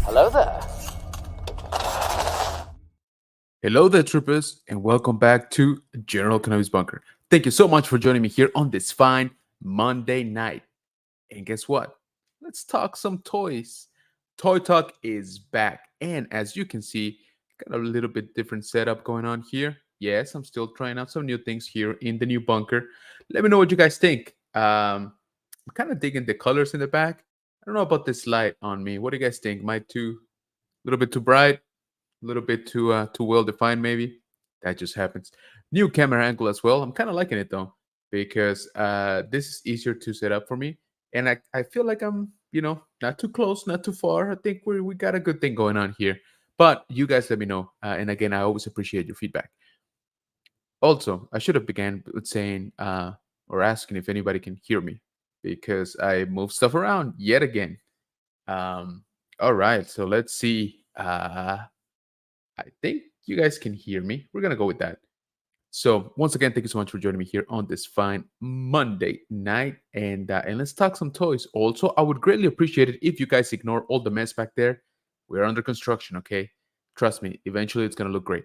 Hello there. Hello there, troopers, and welcome back to General Kenobi's Bunker. Thank you so much for joining me here on this fine Monday night. And guess what? Let's talk some toys. Toy Talk is back, and as you can see, got a little bit different setup going on here. Yes, I'm still trying out some new things here in the new bunker. Let me know what you guys think. I'm kind of digging the colors in the back. I don't know about this light on me. What do you guys think? Am I too a little bit too bright? A little bit too well defined maybe. That just happens. New camera angle as well. I'm kind of liking it though, because this is easier to set up for me, and I feel like I'm, not too close, not too far. I think we got a good thing going on here. But you guys let me know, and again, I always appreciate your feedback. Also, I should have began with saying or asking if anybody can hear me, because I move stuff around yet again. All right, so let's see. I think you guys can hear me. We're gonna go with that. So once again, thank you so much for joining me here on this fine Monday night, and let's talk some toys. Also, I would greatly appreciate it if you guys ignore all the mess back there. We're under construction, okay? Trust me, eventually it's gonna look great.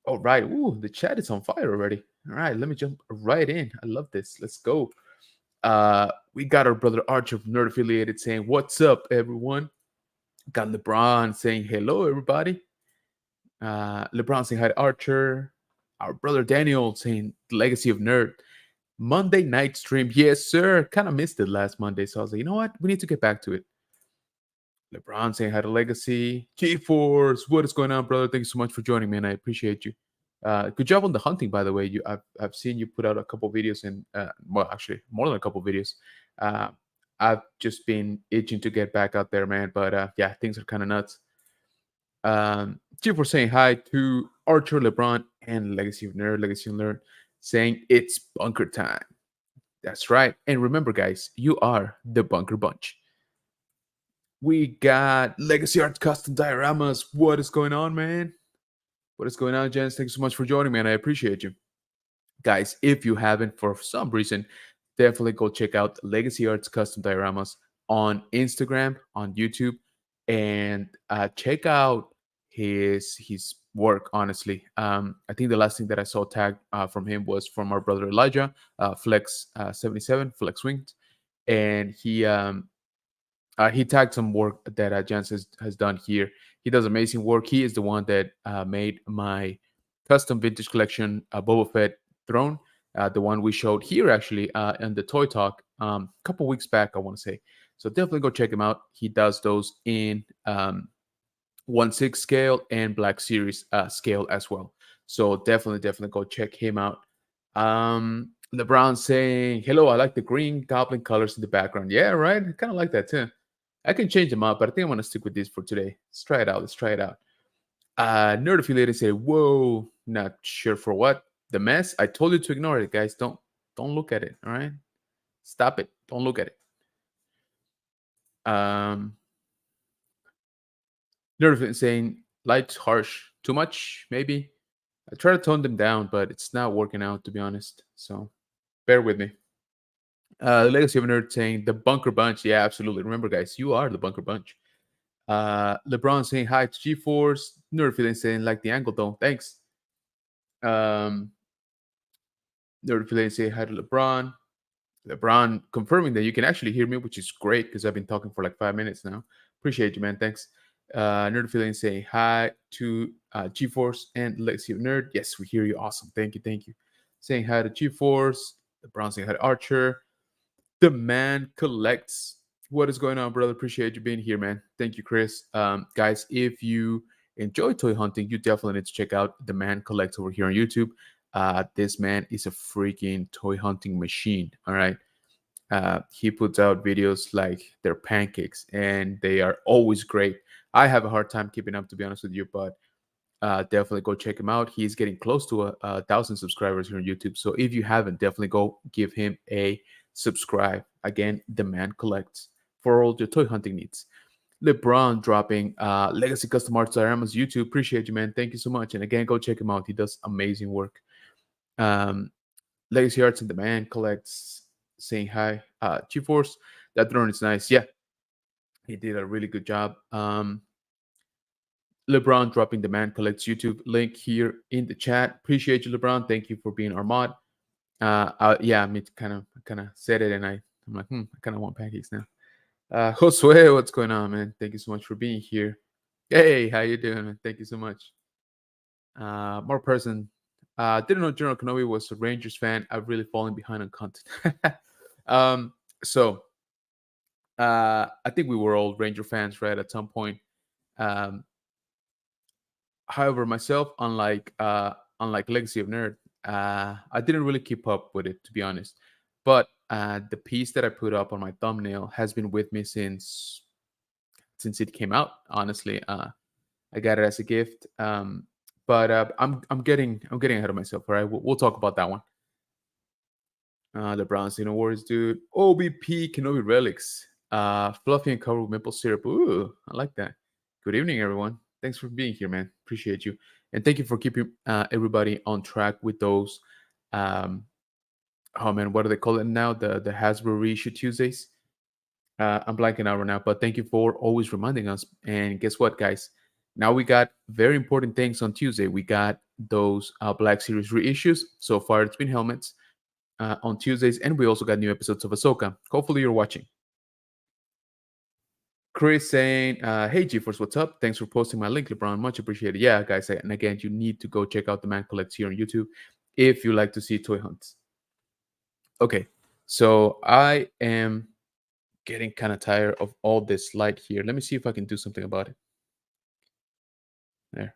All right, ooh, the chat is on fire already. All right, let me jump right in. I love this. Let's go. We got our brother Archer from Nerd Affiliated saying, "What's up, everyone?" Got LeBron saying, "Hello, everybody." LeBron saying hi to Archer. Our brother Daniel saying Legacy of Nerd. Monday night stream. Yes, sir. Kind of missed it last Monday. So I was like, you know what? We need to get back to it. LeBron saying hi to Legacy. G-Force. What is going on, brother? Thank you so much for joining me, and I appreciate you. Good job on the hunting, by the way. I've seen you put out a couple videos, and well, actually, more than a couple videos. Uh, I've just been itching to get back out there, man. But yeah, things are kind of nuts. Chief was saying hi to Archer, LeBron, and Legacy of Nerd, saying it's bunker time. That's right. And remember, guys, you are the Bunker Bunch. We got Legacy Arts Custom Dioramas. What is going on, man? What is going on, Jens? Thanks so much for joining me, and I appreciate you. Guys, if you haven't for some reason, definitely go check out Legacy Arts Custom Dioramas on Instagram, on YouTube, and check out his work. Honestly, I think the last thing that I saw tagged from him was from our brother Elijah, Flex 77, Flex Wings, and he tagged some work that Jans has done here. He does amazing work. He is the one that made my custom vintage collection Boba Fett throne, the one we showed here actually in the Toy Talk a couple weeks back, I want to say. So definitely go check him out. He does those in 1/6 scale and Black Series scale as well. So definitely go check him out. LeBron saying, "Hello, I like the green goblin colors in the background." Yeah, right. I kind of like that too. I can change them up, but I think I'm gonna stick with this for today. Let's try it out. Let's try it out. Nerd affiliated say, "Whoa, not sure for what. The mess. I told you to ignore it, guys. Don't look at it. All right, stop it. Don't look at it." Nerd affiliated saying, "Lights harsh. Too much, maybe." I try to tone them down, but it's not working out, to be honest. So bear with me. Legacy of a Nerd saying the Bunker Bunch. Yeah, absolutely. Remember, guys, you are the Bunker Bunch. LeBron saying hi to G-Force. Nerd feeling saying like the angle though. Thanks. Nerd feeling saying hi to LeBron. LeBron confirming that you can actually hear me, which is great because I've been talking for like 5 minutes now. Appreciate you, man. Thanks. Nerd feeling saying hi to G-Force and Legacy of Nerd. Yes, we hear you. Awesome. Thank you. Saying hi to G-Force. LeBron saying hi to Archer. The man collects. What is going on, brother? Appreciate you being here, man. Thank you, Chris. Guys, if you enjoy toy hunting, you definitely need to check out the Man Collects over here on YouTube. This man is a freaking toy hunting machine. All right. He puts out videos like they're pancakes, and they are always great. I have a hard time keeping up, to be honest with you, but definitely go check him out. He's getting close to a thousand subscribers here on YouTube. So if you haven't, definitely go give him a subscribe. Again, the Man Collects for all your toy hunting needs. LeBron dropping Legacy Custom Arts Dioramas YouTube. Appreciate you, man. Thank you so much. And again, go check him out. He does amazing work. Um, Legacy Arts and the Man Collects saying hi. G-Force, that drone is nice. Yeah, he did a really good job. LeBron dropping the Man Collects YouTube link here in the chat. Appreciate you, LeBron. Thank you for being our mod. Yeah, me kind of said it, and I'm like, I kind of want pancakes now. Josue, what's going on, man? Thank you so much for being here. Hey, how you doing, man? Thank you so much. More person. Didn't know General Kenobi was a Rangers fan. I've really fallen behind on content. So I think we were all Ranger fans, right, at some point. However, myself, unlike Legacy of Nerd, I didn't really keep up with it, to be honest. But the piece that I put up on my thumbnail has been with me since it came out. Honestly, I got it as a gift. But I'm getting ahead of myself. All right, we'll talk about that one. LeBron's in Wars, dude. OBP Kenobi relics. Fluffy and covered with maple syrup. Ooh, I like that. Good evening, everyone. Thanks for being here, man. Appreciate you, and thank you for keeping everybody on track with those. Oh man, what do they call it now? The Hasbro Reissue Tuesdays. I'm blanking out right now, but thank you for always reminding us. And guess what, guys? Now we got very important things on Tuesday. We got those Black Series reissues. So far, it's been helmets on Tuesdays, and we also got new episodes of Ahsoka. Hopefully, you're watching. Chris saying, "Hey GeForce, what's up? Thanks for posting my link, LeBron. Much appreciated." Yeah, guys, and again, you need to go check out the Man Collects here on YouTube if you like to see toy hunts. Okay, so I am getting kind of tired of all this light here. Let me see if I can do something about it. There.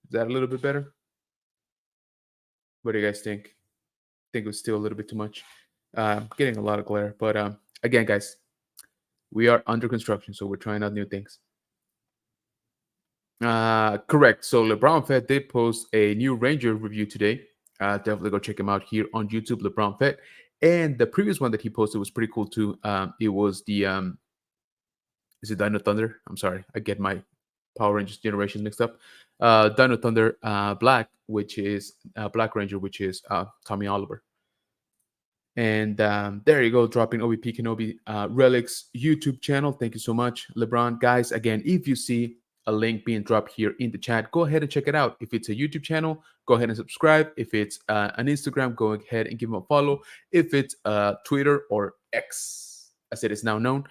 Is that a little bit better? What do you guys think? Think it was still a little bit too much. Getting a lot of glare, but again, guys, we are under construction, so we're trying out new things. Correct. So LeBron Fett did post a new Ranger review today. Definitely go check him out here on YouTube, LeBron Fett. And the previous one that he posted was pretty cool too. It was the is it Dino Thunder? I'm sorry, I get my Power Rangers generations mixed up. Dino Thunder Black, which is Black Ranger, which is Tommy Oliver. And there you go, dropping OBP Kenobi Relics YouTube channel. Thank you so much, LeBron. Guys, again, if you see a link being dropped here in the chat, go ahead and check it out. If it's a YouTube channel, go ahead and subscribe. If it's an Instagram, go ahead and give them a follow. If it's Twitter or X, as it is now known,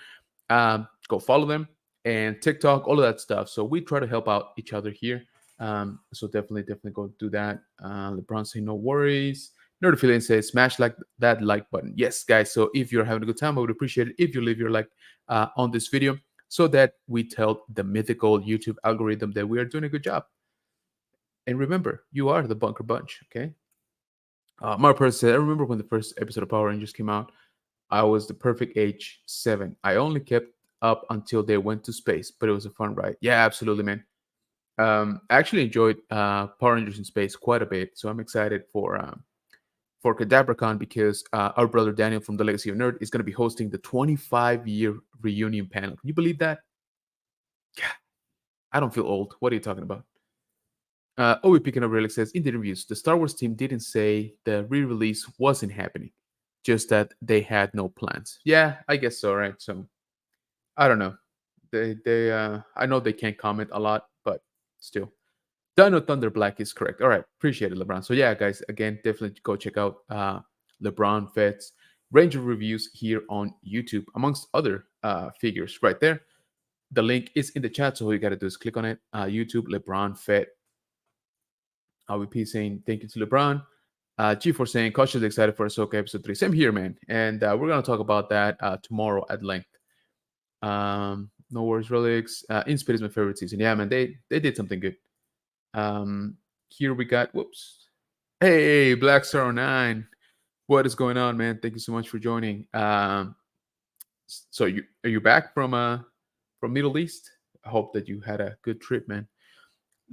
go follow them. And TikTok, all of that stuff. So we try to help out each other here. So definitely go do that. LeBron saying no worries. Nerdophilia says smash that like button. Yes, guys. So if you're having a good time, I would appreciate it if you leave your like on this video so that we tell the mythical YouTube algorithm that we are doing a good job. And remember, you are the Bunker Bunch, okay? Marper said, I remember when the first episode of Power Rangers came out, I was the perfect age 7. I only kept up until they went to space, but it was a fun ride. Yeah, absolutely, man. I actually enjoyed Power Rangers in Space quite a bit, so I'm excited for CadabraCon because our brother Daniel from the Legacy of Nerd is going to be hosting the 25-year reunion panel. Can you believe that? Yeah, I don't feel old. What are you talking about? Obi Picking Up Relic says, in the interviews, the Star Wars team didn't say the re-release wasn't happening, just that they had no plans. Yeah, I guess so, right? So, I don't know. I know they can't comment a lot, but still. Dino Thunder Black is correct. All right, appreciate it, LeBron. So yeah, guys, again, definitely go check out LeBron Fett's Ranger reviews here on YouTube, amongst other figures right there. The link is in the chat, so all you got to do is click on it. YouTube, LeBron Fett. AWP saying thank you to LeBron. G4 saying cautiously excited for Ahsoka episode 3. Same here, man. And we're going to talk about that tomorrow at length. No Worries Relics. InSpeed is my favorite season. Yeah, man, they did something good. Um, Here we got whoops. Hey, Black Star 9. What is going on, man? Thank you so much for joining. So you are you back from Middle East? I hope that you had a good trip, man.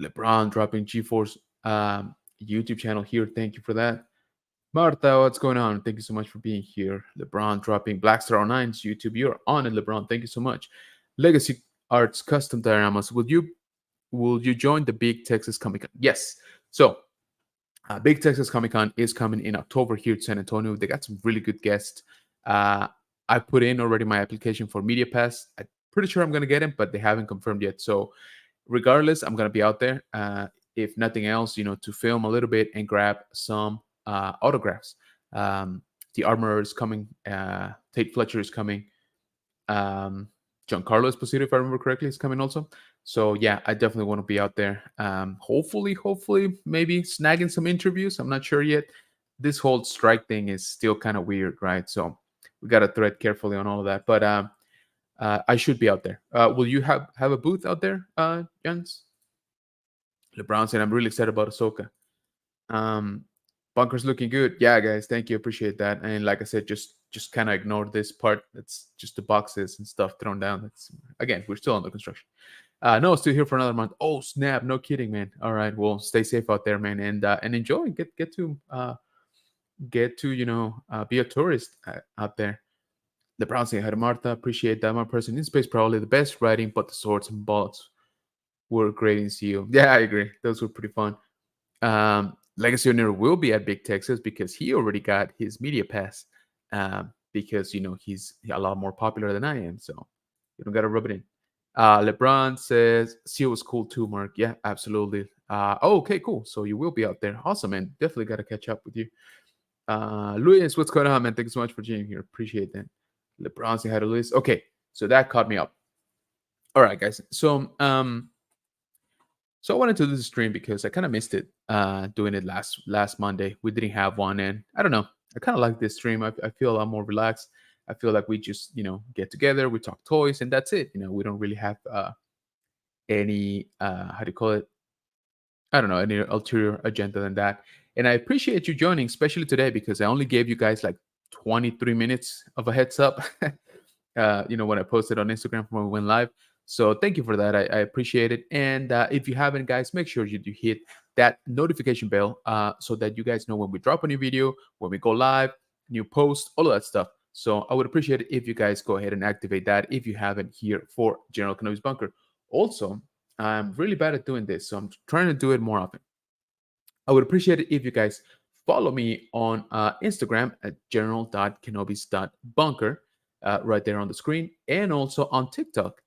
LeBron dropping GeForce YouTube channel here. Thank you for that. Marta, what's going on? Thank you so much for being here. LeBron dropping Blackstar 9's YouTube. You're on it, LeBron. Thank you so much. Legacy Arts Custom Dioramas. Will you join the Big Texas Comic Con? Yes. So Big Texas Comic Con is coming in October here to San Antonio. They got some really good guests. Uh, I put in already my application for Media Pass. I'm pretty sure I'm going to get it, but they haven't confirmed yet. So regardless, I'm going to be out there. If nothing else, to film a little bit and grab some autographs. Um, the Armorer is coming. Tate Fletcher is coming. Giancarlo Esposito, if I remember correctly, is coming also. So yeah, I definitely want to be out there. Hopefully, maybe snagging some interviews. I'm not sure yet. This whole strike thing is still kind of weird, right? So we got to tread carefully on all of that. But I should be out there. Will you have a booth out there, Jens? LeBron said, "I'm really excited about Ahsoka." Um, Bunker's looking good. Yeah, guys, thank you. Appreciate that. And like I said, just kind of ignore this part. That's just the boxes and stuff thrown down. That's again, we're still under construction. No, still here for another month. Oh snap! No kidding, man. All right, well, stay safe out there, man, and enjoy. Get to be a tourist out there. The Brown saying hi to Martha. Appreciate that. My person in space probably the best writing, but the swords and bullets were great in CU. Yeah, I agree. Those were pretty fun. Legacy Owner will be at Big Texas because he already got his media pass. Because he's a lot more popular than I am, so you don't gotta rub it in. LeBron says "See, it was cool too, Mark." Yeah, absolutely. Okay, cool. So you will be out there. Awesome, man. Definitely gotta catch up with you. Luis, what's going on, man? Thank you so much for being here. Appreciate that. LeBron saying hi to Luis. Okay, so that caught me up. All right, guys. So I wanted to do the stream because I kind of missed it doing it last Monday. We didn't have one, and I don't know. I kind of like this stream. I feel a lot more relaxed. I feel like we just get together, we talk toys, and that's it. We don't really have any how do you call it? I don't know, any ulterior agenda than that. And I appreciate you joining, especially today because I only gave you guys like 23 minutes of a heads up. When I posted on Instagram when we went live. So thank you for that. I appreciate it. And if you haven't, guys, make sure you do hit that notification bell so that you guys know when we drop a new video, when we go live, new post, all of that stuff. So I would appreciate it if you guys go ahead and activate that if you haven't here for General Cannabis Bunker. Also, I'm really bad at doing this, so I'm trying to do it more often. I would appreciate it if you guys follow me on Instagram at general.canobis.bunker right there on the screen, and also on TikTok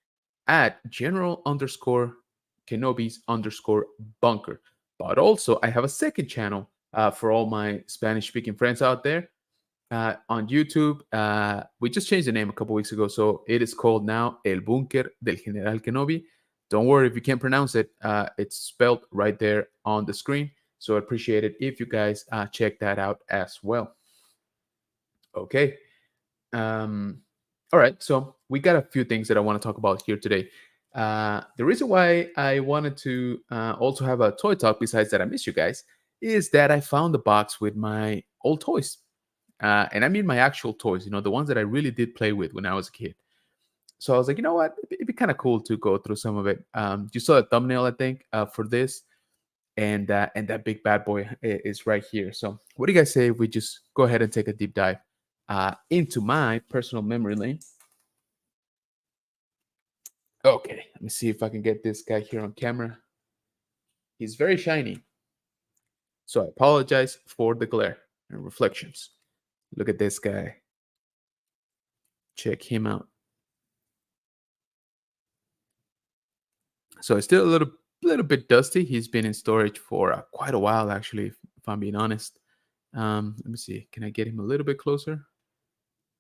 at general_canobis_bunker. But also, I have a second channel for all my Spanish speaking friends out there on YouTube. We just changed the name a couple weeks ago, so it is called now El Bunker del General Kenobi. Don't worry if you can't pronounce it, it's spelled right there on the screen. So I appreciate it if you guys check that out as well. Okay. All right. So we got a few things that I want to talk about here today. The reason why I wanted to also have a toy talk, besides that I miss you guys, is that I found the box with my old toys. And I mean my actual toys, the ones that I really did play with when I was a kid. So I was like, you know what? It'd be kind of cool to go through some of it. You saw the thumbnail, I think, for this. And that big bad boy is right here. So what do you guys say if we just go ahead and take a deep dive into my personal memory lane? Okay, let me see if I can get this guy here on camera. He's very shiny. So I apologize for the glare and reflections. Look at this guy. Check him out. So it's still a little bit dusty. He's been in storage for quite a while, actually, if I'm being honest. Let me see. Can I get him a little bit closer?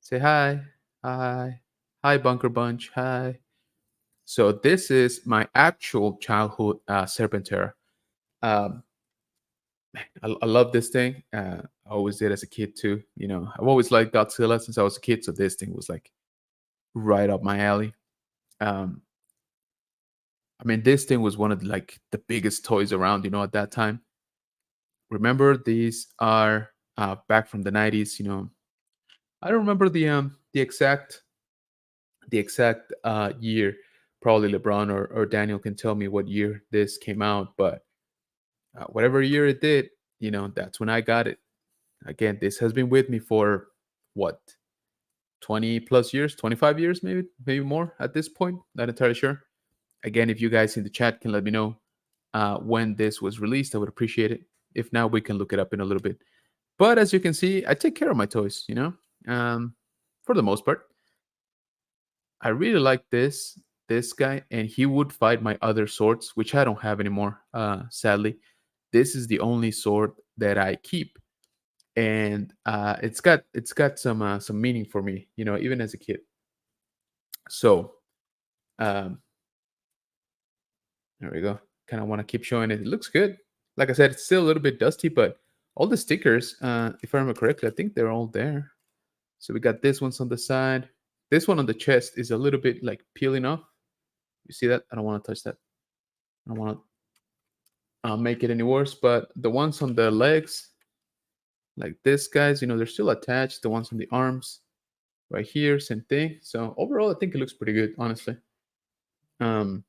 Say hi. Hi, Bunker Bunch. Hi. So this is my actual childhood Serpentera. Um, I love this thing. I always did as a kid too. I've always liked Godzilla since I was a kid, so this thing was like right up my alley. Um, I mean, this thing was one of like the biggest toys around, at that time. Remember, these are back from the 90s. I don't remember the exact year. Probably LeBron or Daniel can tell me what year this came out, but whatever year it did, that's when I got it. Again, this has been with me for what, 20 plus years, 25 years, maybe more at this point. Not entirely sure. Again, if you guys in the chat can let me know when this was released, I would appreciate it. If not, we can look it up in a little bit. But as you can see, I take care of my toys, for the most part. I really like this guy, and he would fight my other swords, which I don't have anymore, sadly. This is the only sword that I keep, and it's got some meaning for me, even as a kid. So um, there we go. Kind of want to keep showing it. It looks good. Like I said, it's still a little bit dusty, but all the stickers, if I remember correctly, I think they're all there. So we got this one's on the side. This one on the chest is a little bit like peeling off. You see that? I don't want to touch that. I don't want to make it any worse. But the ones on the legs, like this, guys, they're still attached. The ones on the arms, right here, same thing. So overall, I think it looks pretty good, honestly. Um,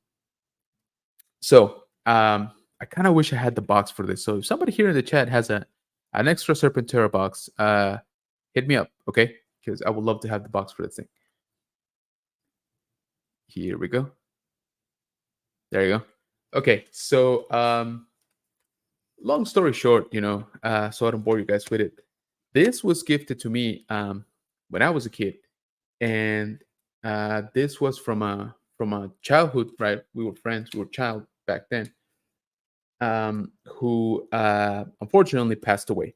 so I kind of wish I had the box for this. So if somebody here in the chat has an extra Serpentera box, hit me up, okay? Because I would love to have the box for this thing. Here we go. There you go. Okay, so long story short, so I don't bore you guys with it. This was gifted to me when I was a kid, and this was from a childhood, right? We were friends, we were child back then, who unfortunately passed away.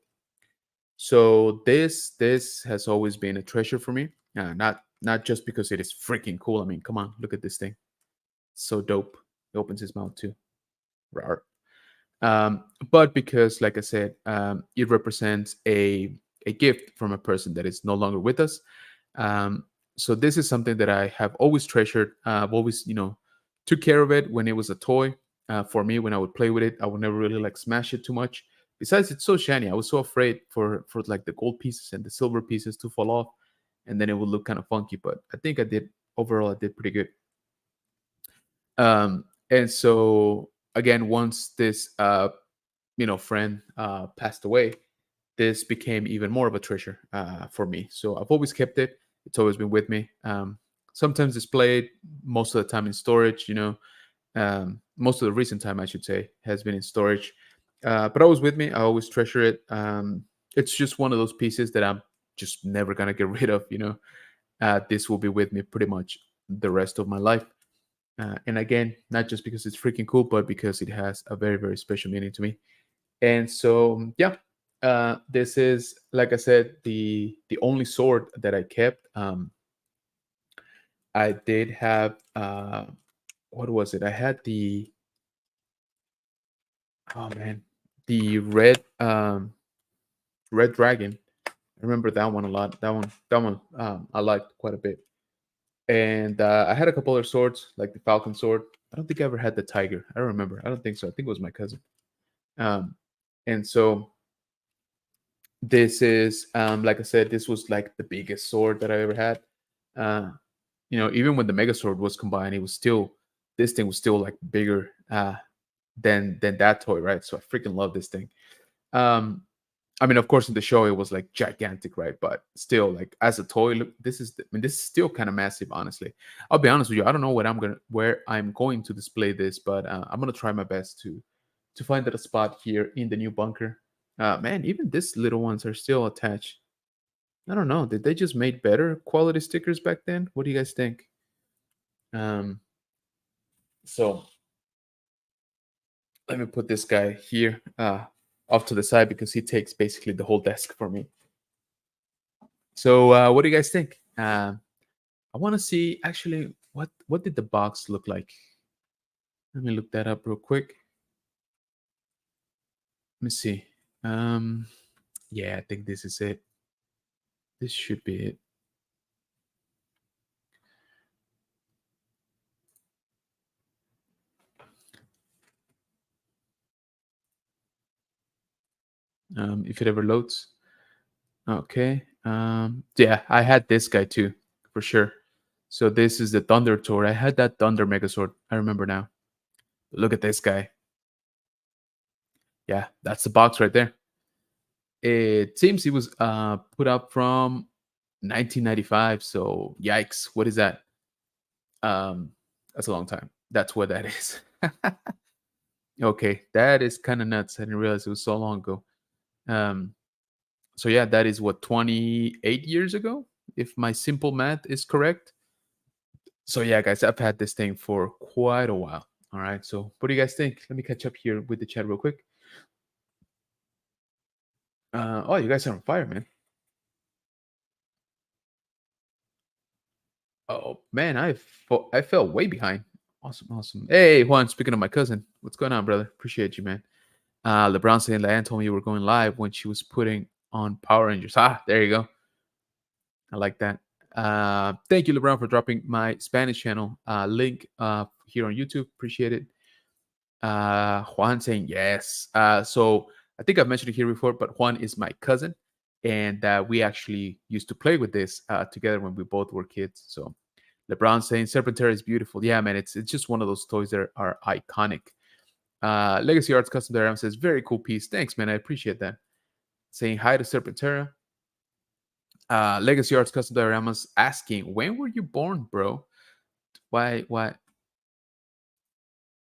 So this has always been a treasure for me. Not just because it is freaking cool. I mean, come on, look at this thing, so dope. He opens his mouth too. Rawr. But because, like I said, it represents a gift from a person that is no longer with us. Um, so this is something that I have always treasured. I've always, took care of it when it was a toy. For me, when I would play with it, I would never really like smash it too much. Besides, it's so shiny. I was so afraid for like the gold pieces and the silver pieces to fall off, and then it would look kind of funky. But I think I did overall. I did pretty good. And so again, once this friend passed away, this became even more of a treasure for me. So I've always kept it. It's always been with me. Sometimes displayed, most of the time in storage. Most of the recent time, I should say, has been in storage. But always with me. I always treasure it. It's just one of those pieces that I'm just never gonna get rid of. This will be with me pretty much the rest of my life. And again, not just because it's freaking cool, but because it has a very, very special meaning to me. And so, yeah, this is, like I said, the only sword that I kept. I did have what was it? I had the oh man, the red dragon. I remember that one a lot. That one I liked quite a bit. And I had a couple other swords, like the falcon sword. I don't think I ever had the tiger. I don't remember. I don't think so. I think it was my cousin. Um, and so this is, like I said, this was like the biggest sword that I ever had. Uh, even when the mega sword was combined, it was still this thing was still like bigger than that toy, right? So I freaking love this thing. Um, I mean, of course, in the show it was like gigantic, right? But still, like as a toy, look, this is still kind of massive. Honestly, I'll be honest with you. I don't know where I'm going to display this, but I'm gonna try my best to find that a spot here in the new bunker. Man, even these little ones are still attached. I don't know. Did they just make better quality stickers back then? What do you guys think? Um, so let me put this guy here off to the side because he takes basically the whole desk for me. So what do you guys think? I want to see actually what did the box look like? Let me look that up real quick. Let me see. Um, yeah, I think this is it. This should be it. if it ever loads. Okay. Yeah, I had this guy too, for sure. So this is the Thunder Tour. I had that Thunder Megazord. I remember now. Look at this guy. Yeah, that's the box right there. It seems he was put up from 1995. So yikes, what is that? Um, that's a long time. That's what that is. Okay, that is kind of nuts. I didn't realize it was so long ago. Um, so yeah, that is what 28 years ago, if my simple math is correct. So yeah, guys, I've had this thing for quite a while. All right. So what do you guys think? Let me catch up here with the chat real quick. Oh, you guys are on fire, man. Oh man, I fell way behind. Awesome, awesome. Hey Juan, speaking of my cousin, what's going on, brother? Appreciate you, man. LeBron saying Leanne told me you were going live when she was putting on Power Rangers. Ah, there you go. I like that. Thank you, LeBron, for dropping my Spanish channel link here on YouTube. Appreciate it. Juan saying yes. So I think I've mentioned it here before, but Juan is my cousin, and we actually used to play with this together when we both were kids. So LeBron saying Serpentera is beautiful. Yeah, man, it's just one of those toys that are iconic. Legacy Arts Custom Diorama says very cool piece. Thanks, man. I appreciate that. Saying hi to Serpentera. Legacy Arts Custom Dioramas asking, when were you born, bro? Why you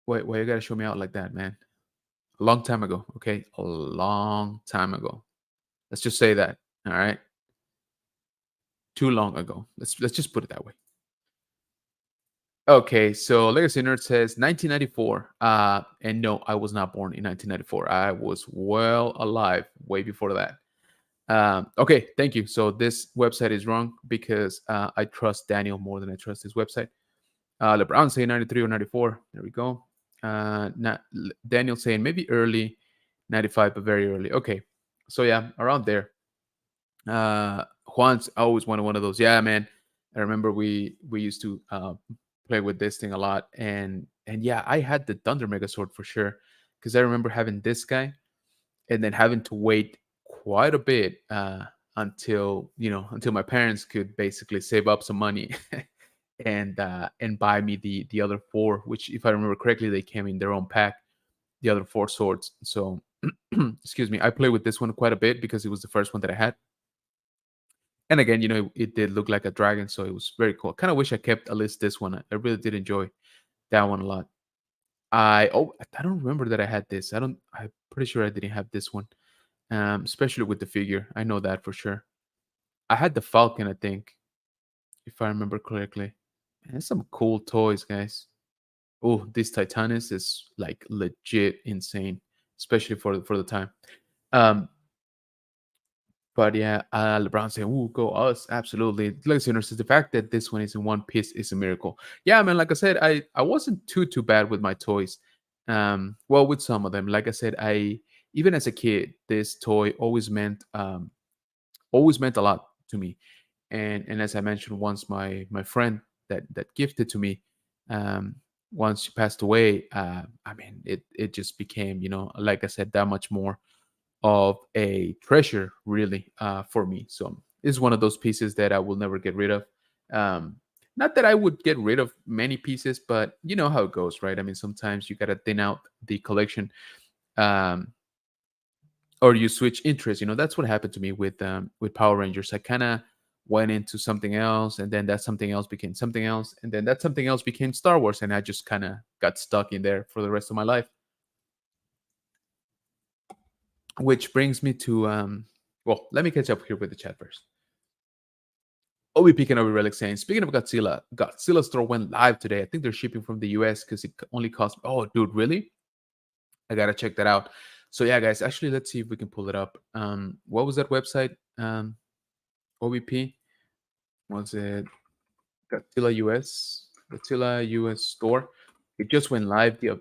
gotta show me out like that, man? A long time ago, okay? A long time ago. Let's just say that. All right. Too long ago. Let's just put it that way. Okay, so Legacy Nerd says 1994. And no, I was not born in 1994. I was well alive way before that. Okay, thank you. So this website is wrong because I trust Daniel more than I trust this website. LeBron saying 93 or 94. There we go. Daniel saying maybe early 95, but very early. Okay, so yeah, around there. Juan's always wanted one of those. Yeah, man. I remember we used to play with this thing a lot, and yeah, I had the Thunder Megazord for sure because I remember having this guy and then having to wait quite a bit until until my parents could basically save up some money and buy me the other four, which if I remember correctly, they came in their own pack, the other four swords. So excuse me, I played with this one quite a bit because it was the first one that I had. And again, it did look like a dragon, so it was very cool. Kind of wish I kept at least this one. I really did enjoy that one a lot. I don't remember that I had this. I'm pretty sure I didn't have this one. Especially with the figure. I know that for sure. I had the Falcon, I think, if I remember correctly. Man, some cool toys, guys. Oh, this Titanus is like legit insane, especially for the time. Um, But yeah, LeBron saying, "Ooh, go us!" Absolutely. Legacy says the fact that this one is in one piece is a miracle. Yeah, man. Like I said, I wasn't too bad with my toys. Well, with some of them, like I said, I even as a kid, this toy always meant a lot to me. And as I mentioned, once my friend that gifted to me, um, once she passed away, I mean, it just became, like I said, that much more of a treasure really for me. So it's one of those pieces that I will never get rid of. um, Not that I would get rid of many pieces, but you know how it goes, right? I mean, sometimes you gotta thin out the collection, um, or you switch interests. That's what happened to me with Power Rangers. I kind of went into something else, and then that something else became something else, and then that something else became Star Wars, and I just kind of got stuck in there for the rest of my life. Which brings me to well, let me catch up here with the chat first. Obi picking over Relic saying, speaking of Godzilla, Godzilla store went live today. I think they're shipping from the US because it only cost. Oh, dude, really? I gotta check that out. So yeah, guys, actually, let's see if we can pull it up. What was that website? OBP was it Godzilla US? Godzilla US store. It just went live. The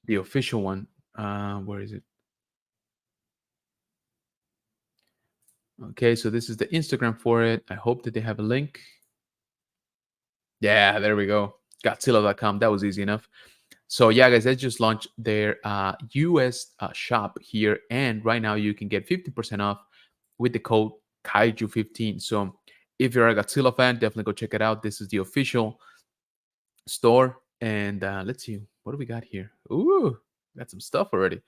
official one. Where is it? Okay, so this is the Instagram for it. I hope that they have a link. Yeah, there we go. Godzilla.com. That was easy enough. So yeah, guys, they just launched their US shop here, and right now you can get 50% off with the code Kaiju15. So if you're a Godzilla fan, definitely go check it out. This is the official store, and let's see what do we got here. Ooh, got some stuff already.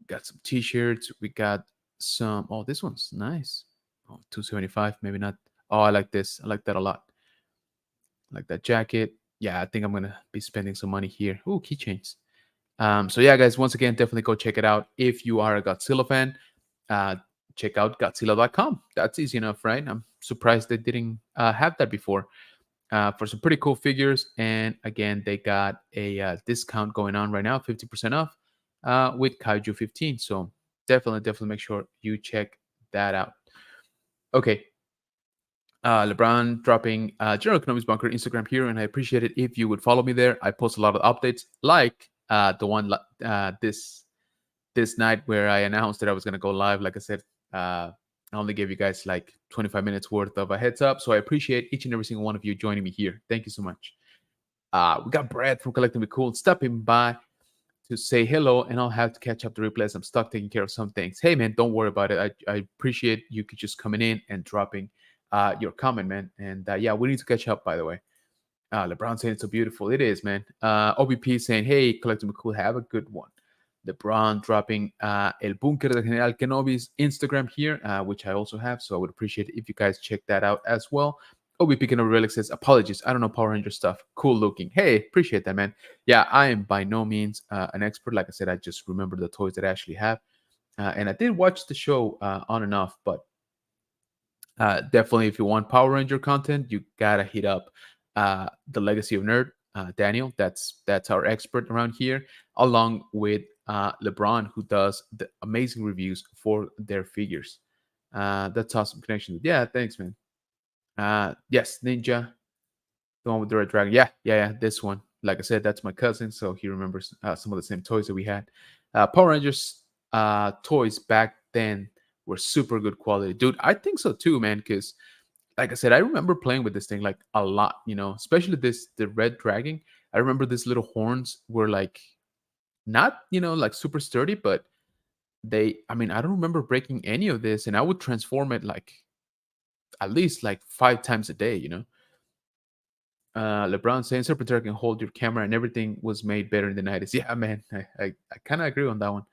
Got some T-shirts. We got some. Oh, this one's nice. Oh, 275. Maybe not. Oh, I like this. I like that a lot. I like that jacket. Yeah, I think I'm gonna be spending some money here. Ooh, keychains. So yeah, guys, once again, definitely go check it out. If you are a Godzilla fan, uh, check out Godzilla.com. That's easy enough, right? I'm surprised they didn't have that before. For some pretty cool figures. And again, they got a discount going on right now, 50% off with Kaiju 15. So definitely make sure you check that out. Okay. LeBron dropping General Economics Bunker Instagram here, and I appreciate it if you would follow me there. I post a lot of updates, like the one this night where I announced that I was going to go live. Like I said, I only gave you guys like 25 minutes worth of a heads up. So I appreciate each and every single one of you joining me here. Thank you so much. We got Brad from Collecting Be Cool stopping by to say hello, and I'll have to catch up the replays. I'm stuck taking care of some things. Hey, man, don't worry about it. I appreciate you could just coming in and dropping your comment, man. And yeah, we need to catch up, by the way. LeBron saying it's so beautiful. It is, man. OBP saying, hey, Collecting Be Cool, have a good one. LeBron dropping El Bunker de General Kenobi's Instagram here, which I also have. So I would appreciate it if you guys check that out as well. OBP Kenobi Relic says, apologies, I don't know Power Ranger stuff. Cool looking. Hey, appreciate that, man. Yeah, I am by no means an expert. Like I said, I just remember the toys that I actually have. And I did watch the show on and off, but definitely if you want Power Ranger content, you gotta hit up the Legacy of Nerd, Daniel. That's our expert around here, along with LeBron, who does the amazing reviews for their figures. That's awesome connection. Yeah, thanks, man. Yes, Ninja, the one with the red dragon. Yeah. This one. Like I said, that's my cousin, so he remembers some of the same toys that we had. Power Rangers toys back then were super good quality, dude. I think so too, man. Because like I said, I remember playing with this thing like a lot. Especially the red dragon. I remember these little horns were like not like super sturdy, but I mean, I don't remember breaking any of this, and I would transform it like at least like 5 times a day. LeBron saying Serpentera can hold your camera and everything was made better in the 90s. Yeah, man, I kind of agree on that one.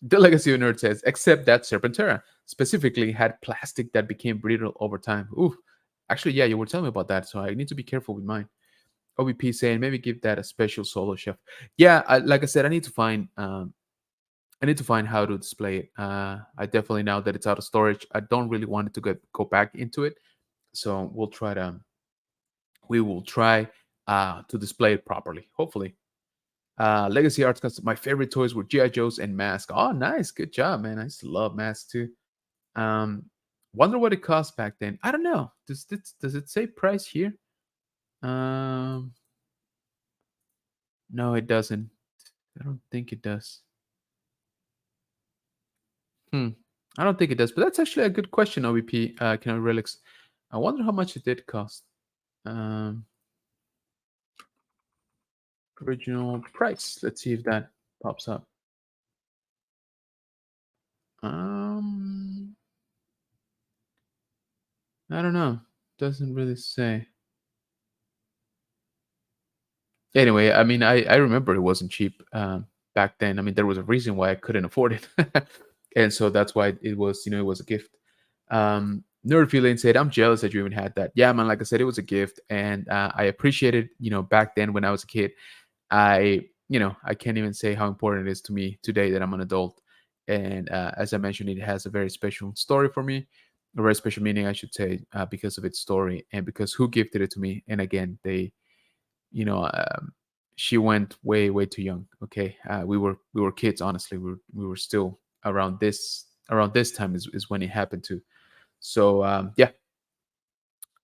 The Legacy of Nerd says, except that Serpentera specifically had plastic that became brittle over time. Ooh, actually, yeah, you were telling me about that, so I need to be careful with mine. OBP saying maybe give that a special solo chef. Yeah, like I said, I need to find how to display it. I definitely, now that it's out of storage, I don't really want it to go back into it. So we will try to display it properly, hopefully. Legacy Arts Custom. My favorite toys were GI Joes and Mask. Oh, nice, good job, man. I used to love Mask too. Um, wonder what it cost back then. I don't know. Does it say price here? Um, no, it doesn't. I don't think it does. Hmm. I don't think it does, but that's actually a good question, OBP, Canon Relics. I wonder how much it did cost. Um, Original price. Let's see if that pops up. Um, I don't know. Doesn't really say. Anyway, I mean, I remember it wasn't cheap back then. I mean, there was a reason why I couldn't afford it, and so that's why it was, it was a gift. Nerd Feeling said, "I'm jealous that you even had that." Yeah, man. Like I said, it was a gift, and I appreciated. Back then when I was a kid, I can't even say how important it is to me today that I'm an adult. And as I mentioned, it has a very special story for me, a very special meaning, I should say, because of its story and because who gifted it to me. And again, you know, um, she went way too young. Okay, we were kids. Honestly, we were still around this time is when it happened too. So yeah.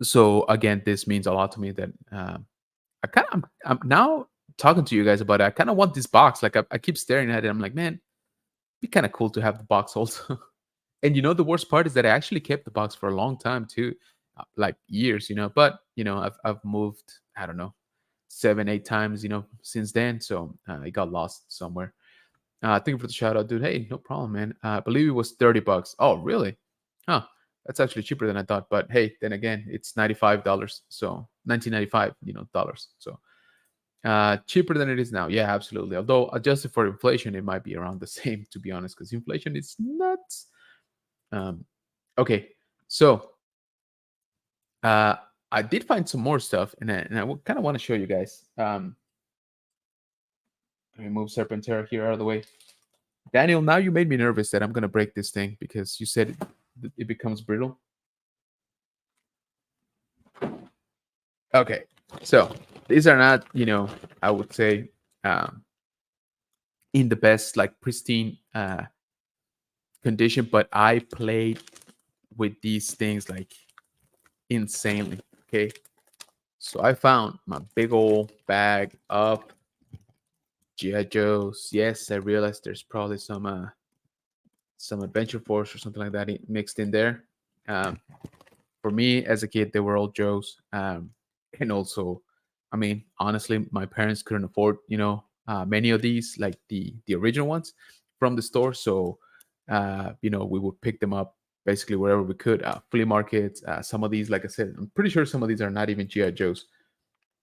So again, this means a lot to me that I'm now talking to you guys about it. I kind of want this box. Like I keep staring at it. I'm like, man, it'd be kind of cool to have the box also. And the worst part is that I actually kept the box for a long time too, like years. But I've moved. I don't know, 7, 8 times, since then. So it got lost somewhere. Thank you for the shout out, dude. Hey, no problem, man. I believe it was $30. Oh, really? Huh. That's actually cheaper than I thought. But hey, then again, it's $95. So 1995, dollars. So cheaper than it is now. Yeah, absolutely. Although adjusted for inflation, it might be around the same, to be honest, because inflation is nuts. Um, okay, so uh, I did find some more stuff, and I kind of want to show you guys. Let me move Serpentera here out of the way. Daniel, now you made me nervous that I'm gonna break this thing because you said it becomes brittle. Okay, so these are not, I would say, in the best, like, pristine condition, but I played with these things like insanely. Okay, so I found my big old bag of GiJoes. Yes, I realized there's probably some Adventure Force or something like that mixed in there. Um, for me as a kid, they were all Joes. And also, I mean, honestly, my parents couldn't afford, many of these, like the original ones from the store. So, we would pick them up basically wherever we could, flea markets. Some of these, like I said, I'm pretty sure some of these are not even GI Joes,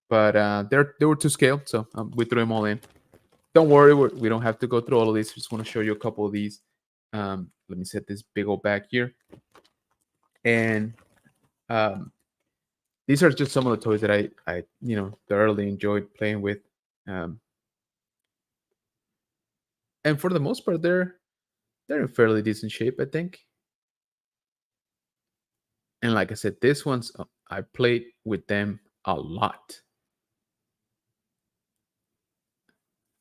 but they were to scale, so we threw them all in. Don't worry, we don't have to go through all of these. Just want to show you a couple of these. Let me set this big old bag here, and um, these are just some of the toys that I thoroughly enjoyed playing with, um, and for the most part, they're in fairly decent shape, I think. And like I said, this one's I played with them a lot.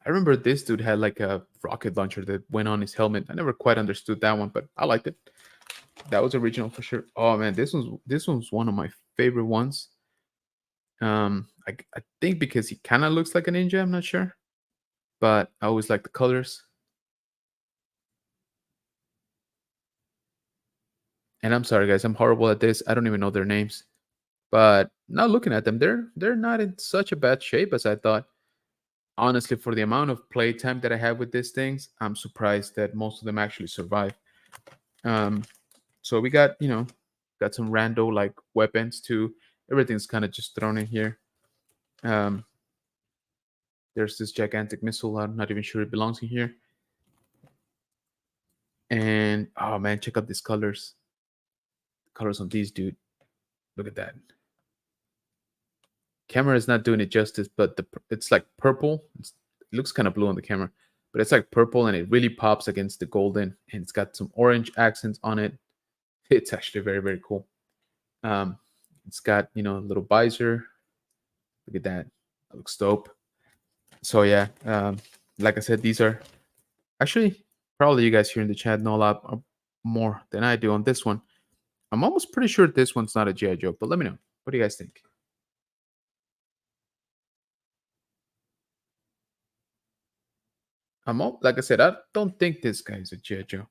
I remember this dude had like a rocket launcher that went on his helmet. I never quite understood that one, but I liked it. That was original for sure. Oh man, this one's one of my favorite ones. I think because he kind of looks like a ninja. I'm not sure, but I always like the colors. And I'm sorry, guys, I'm horrible at this. I don't even know their names. But now looking at them, they're not in such a bad shape as I thought. Honestly, for the amount of playtime that I have with these things, I'm surprised that most of them actually survive. Um, so we got some rando like weapons too. Everything's kind of just thrown in here. Um, there's this gigantic missile. I'm not even sure it belongs in here. And oh man, check out these colors. The colors on these, dude. Look at that. Camera is not doing it justice, but it's like purple. It looks kind of blue on the camera, but it's like purple, and it really pops against the golden, and it's got some orange accents on it. It's actually very, very cool. Um, it's got a little visor. Look at that. That looks dope. So yeah, like I said, these are actually probably you guys here in the chat know a lot more than I do on this one. I'm almost pretty sure this one's not a GI Joe, but let me know. What do you guys think? Like I said, I don't think this guy is a GI Joe.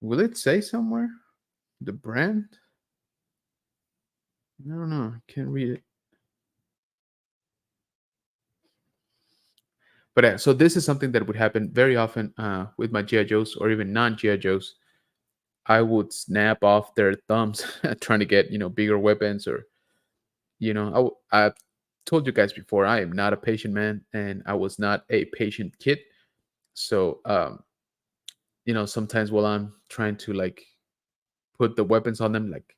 Will it say somewhere the brand? I don't know. I can't read it. But yeah, so this is something that would happen very often with my GI Joes or even non GI Joes. I would snap off their thumbs trying to get bigger weapons, or I've told you guys before, I am not a patient man, and I was not a patient kid. So sometimes while I'm trying to like put the weapons on them, like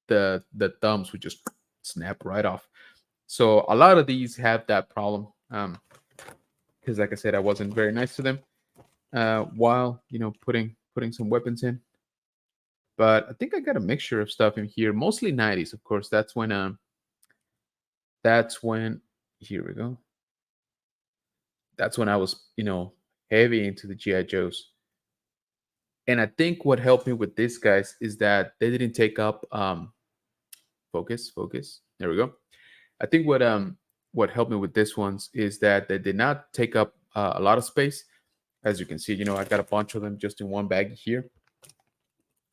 the thumbs would just snap right off. So a lot of these have that problem, because like I said, I wasn't very nice to them while putting some weapons in. But I think I got a mixture of stuff in here, mostly 90s, of course. That's when here we go. That's when I was heavy into the GI Joes. And I think what helped me with these guys is that they didn't take up focus. There we go. I think what helped me with this ones is that they did not take up a lot of space. As you can see, I got a bunch of them just in one bag here.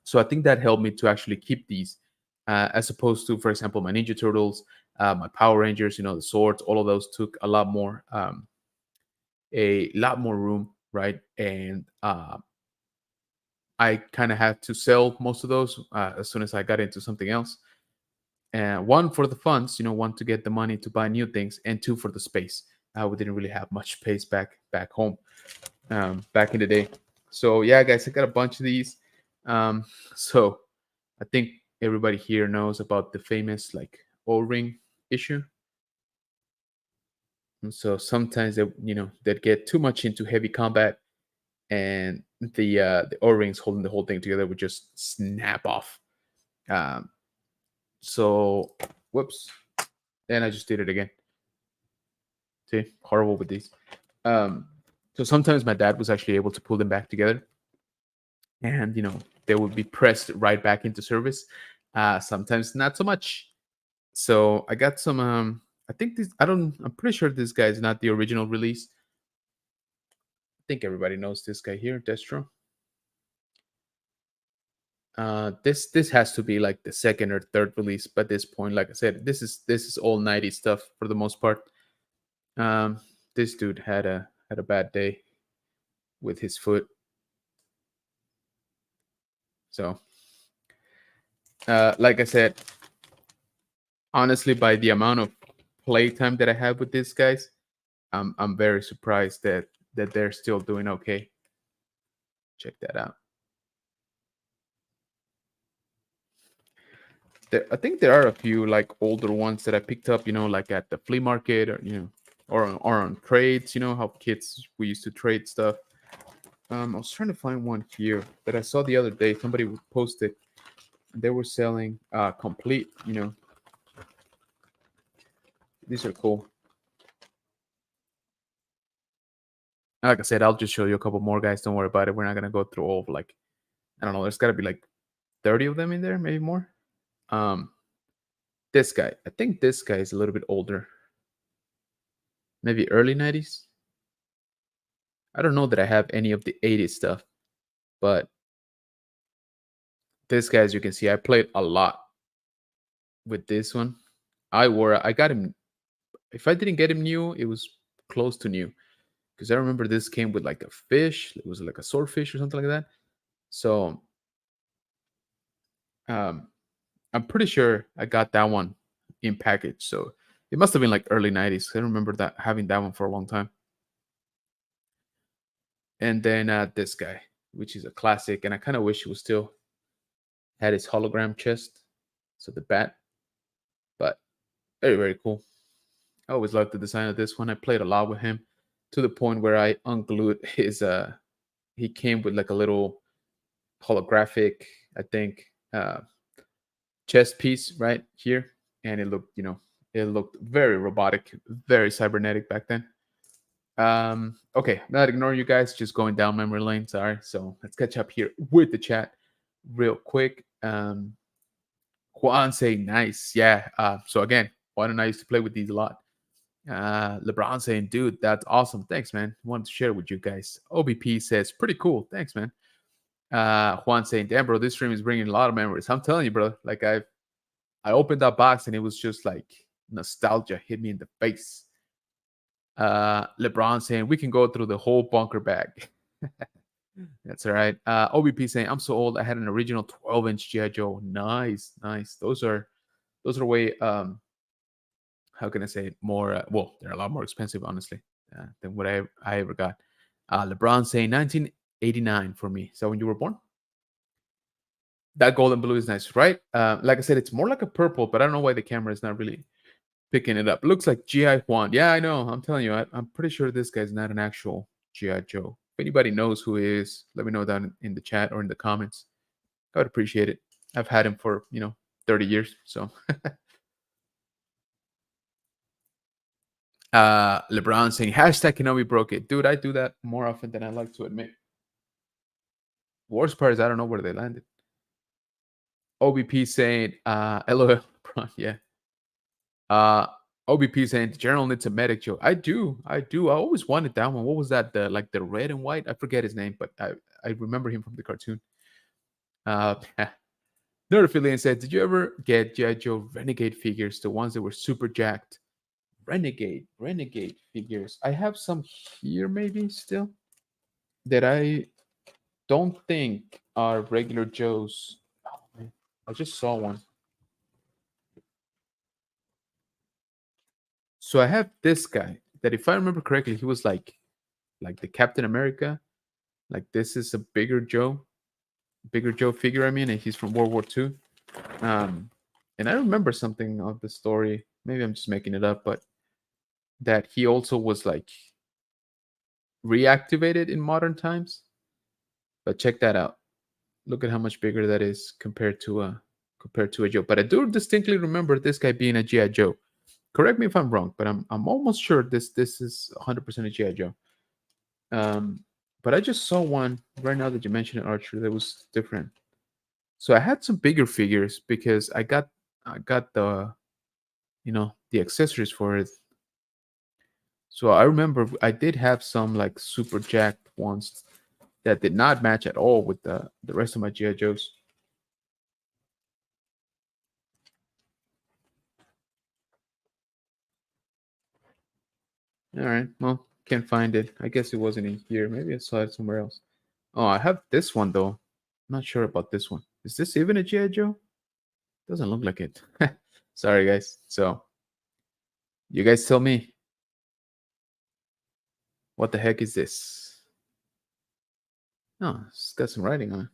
So I think that helped me to actually keep these, as opposed to, for example, my Ninja Turtles. my Power Rangers, the swords, all of those took a lot more room, right? And I kind of had to sell most of those as soon as I got into something else. And one for the funds, one to get the money to buy new things, and two for the space. We didn't really have much space back home back in the day. So yeah, guys, I got a bunch of these. So I think everybody here knows about the famous like O-ring issue. And so sometimes they'd get too much into heavy combat, and the O-rings holding the whole thing together would just snap off. Um, so whoops, and I just did it again. See, horrible with these. Um, so sometimes my dad was actually able to pull them back together, and they would be pressed right back into service. Sometimes not so much. So I got some. I think this. I don't. I'm pretty sure this guy is not the original release. I think everybody knows this guy here, Destro. This has to be like the second or third release by this point. Like I said, this is all 90s stuff for the most part. This dude had a bad day with his foot. So like I said, honestly, by the amount of playtime that I have with these guys, I'm very surprised that they're still doing okay. Check that out. I think there are a few like older ones that I picked up, like at the flea market, or on trades. How kids we used to trade stuff. I was trying to find one here that I saw the other day. Somebody posted. They were selling complete. These are cool. Like I said, I'll just show you a couple more, guys. Don't worry about it. We're not gonna go through all of like, I don't know. There's got to be like 30 of them in there, maybe more. Um, this guy. I think this guy is a little bit older. Maybe early 90s. I don't know that I have any of the 80s stuff, but this guy, as you can see, I played a lot with this one. I got him. If I didn't get him new, it was close to new, because I remember this came with like a fish. It was like a swordfish or something like that. So um, I'm pretty sure I got that one in package. So it must have been like early 90s. I remember that having that one for a long time. And then this guy, which is a classic, and I kind of wish he was still had his hologram chest. So the bat, but very, very cool. I always loved the design of this one. I played a lot with him to the point where I unglued his he came with like a little holographic, I think, chest piece right here. And it looked very robotic, very cybernetic back then. Okay, not ignoring you guys, just going down memory lane. Sorry. So let's catch up here with the chat real quick. Juan saying nice. Yeah. So again, Juan and I used to play with these a lot. LeBron saying, dude, that's awesome. Thanks, man. Wanted to share with you guys. OBP says, pretty cool. Thanks, man. Juan saying, damn, bro, this stream is bringing a lot of memories. I'm telling you, bro. Like I opened that box and it was just like nostalgia hit me in the face. LeBron saying, we can go through the whole bunker bag. That's all right. OBP saying, I'm so old. I had an original 12-inch GiJoe. Nice, nice. Those are way how can I say it, more well, they're a lot more expensive, honestly, than what I ever got. LeBron saying 1989 for me. So when you were born? That golden blue is nice, right? Like I said, it's more like a purple, but I don't know why the camera is not really picking it up. Looks like G.I. Juan. Yeah, I know. I'm telling you, I'm pretty sure this guy's not an actual G.I. Joe. If anybody knows who he is, let me know down in the chat or in the comments. I would appreciate it. I've had him for 30 years. So LeBron saying hashtag Kenobi broke it. Dude, I do that more often than I like to admit. Worst part is I don't know where they landed. OBP saying LOL LeBron, yeah. OBP saying the general needs a medic joke. I do. I always wanted that one. What was that? The red and white? I forget his name, but I remember him from the cartoon. Nerdophilian said, "Did you ever get GI Joe Renegade figures, the ones that were super jacked?" Renegade figures. I have some here, maybe still that I don't think are regular Joes. Oh, man. I just saw one. So I have this guy that, if I remember correctly, he was like the Captain America. Like this is a bigger Joe figure. I mean, and he's from World War II. Um, and I remember something of the story. Maybe I'm just making it up, but that he also was like reactivated in modern times. But check that out. Look at how much bigger that is compared to a Joe. But I do distinctly remember this guy being a GI Joe. Correct me if I'm wrong, but I'm almost sure this is 100% a GI Joe. Um, but I just saw one right now that you mentioned it, Archer, that was different. So I had some bigger figures because I got the the accessories for it. So I remember I did have some like super jacked ones that did not match at all with the rest of my GI Joes. All right, well, can't find it. I guess it wasn't in here. Maybe I saw it somewhere else. Oh, I have this one though. I'm not sure about this one. Is this even a GI Joe? Doesn't look like it. Sorry, guys. So you guys tell me, what the heck is this? Oh, it's got some writing on it.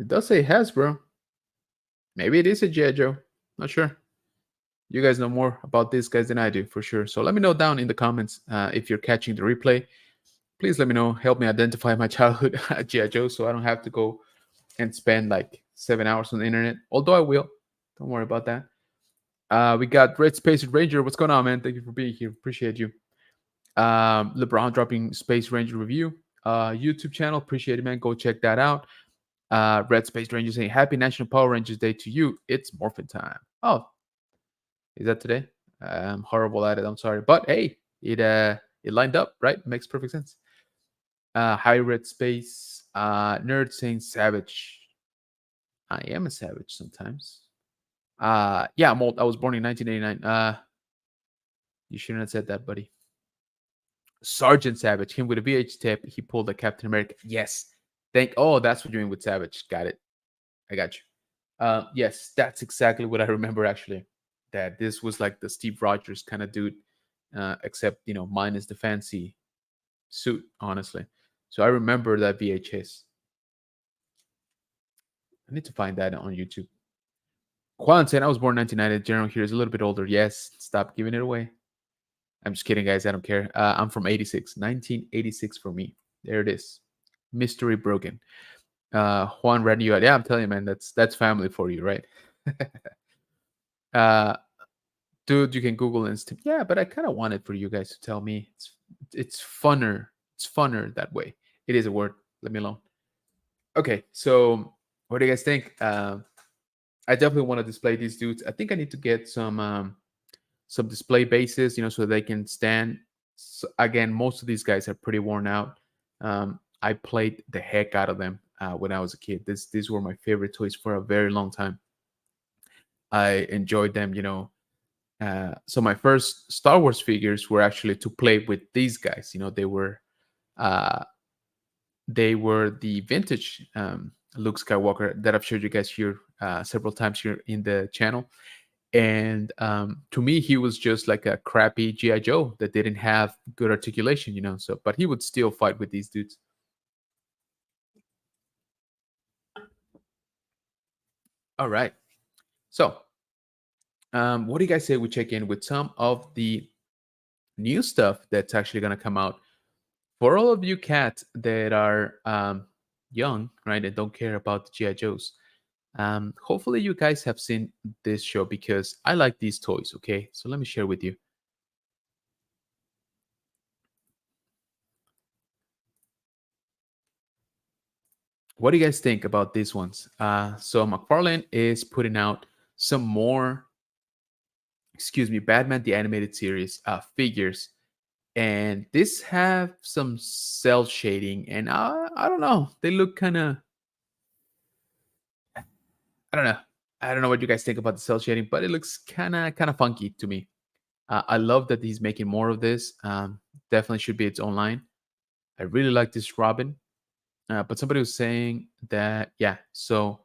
It does say Hasbro. Maybe it is a GI Joe. Not sure. You guys know more about these guys than I do, for sure. So let me know down in the comments if you're catching the replay. Please let me know. Help me identify my childhood GI Joe, so I don't have to go and spend like 7 hours on the internet. Although I will. Don't worry about that. We got Red Space Ranger. What's going on, man? Thank you for being here. Appreciate you. LeBron dropping Space Ranger review. YouTube channel. Appreciate it, man. Go check that out. Red Space Ranger saying, "Happy National Power Rangers Day to you. It's morphin time." Oh, is that today? I'm horrible at it. I'm sorry, but hey, it lined up, right? Makes perfect sense. High Red Space. Nerd saying savage. I am a savage sometimes. Yeah, I'm old. I was born in 1989. You shouldn't have said that, buddy. Sergeant Savage, him with a VH tape. He pulled a Captain America. Yes. Oh, that's what you mean with Savage. Got it. I got you. Yes, that's exactly what I remember actually. That this was like the Steve Rogers kind of dude, except minus the fancy suit, honestly. So I remember that VHS. I need to find that on YouTube. Juan saying I was born in 1990. General here is a little bit older. Yes, stop giving it away. I'm just kidding, guys. I don't care. I'm from 86, 1986 for me. There it is. Mystery broken. Juan Ranio. Yeah, I'm telling you, man, that's family for you, right? uh, dude, you can Google instant. Yeah, but I kind of wanted for you guys to tell me. It's funner. It's funner that way. It is a word. Let me alone. Okay, so what do you guys think? I definitely want to display these dudes. I think I need to get some display bases, so they can stand. So again, most of these guys are pretty worn out. I played the heck out of them when I was a kid. These were my favorite toys for a very long time. I enjoyed them, so my first Star Wars figures were actually to play with these guys. Uh, they were the vintage Luke Skywalker that I've showed you guys here several times here in the channel. And to me, he was just like a crappy GI Joe that didn't have good articulation, So, but he would still fight with these dudes. All right. So, what do you guys say we check in with some of the new stuff that's actually going to come out for all of you cats that are young, right, and don't care about the GI Joes? Hopefully, you guys have seen this show because I like these toys. Okay, so let me share with you. What do you guys think about these ones? So McFarlane is putting out some more, Batman the Animated Series figures, and this have some cell shading, and I don't know, they look kind of I don't know. I don't know what you guys think about the cell shading, but it looks kind of funky to me. I love that he's making more of this. Definitely should be its own line. I really like this Robin, but somebody was saying that yeah. So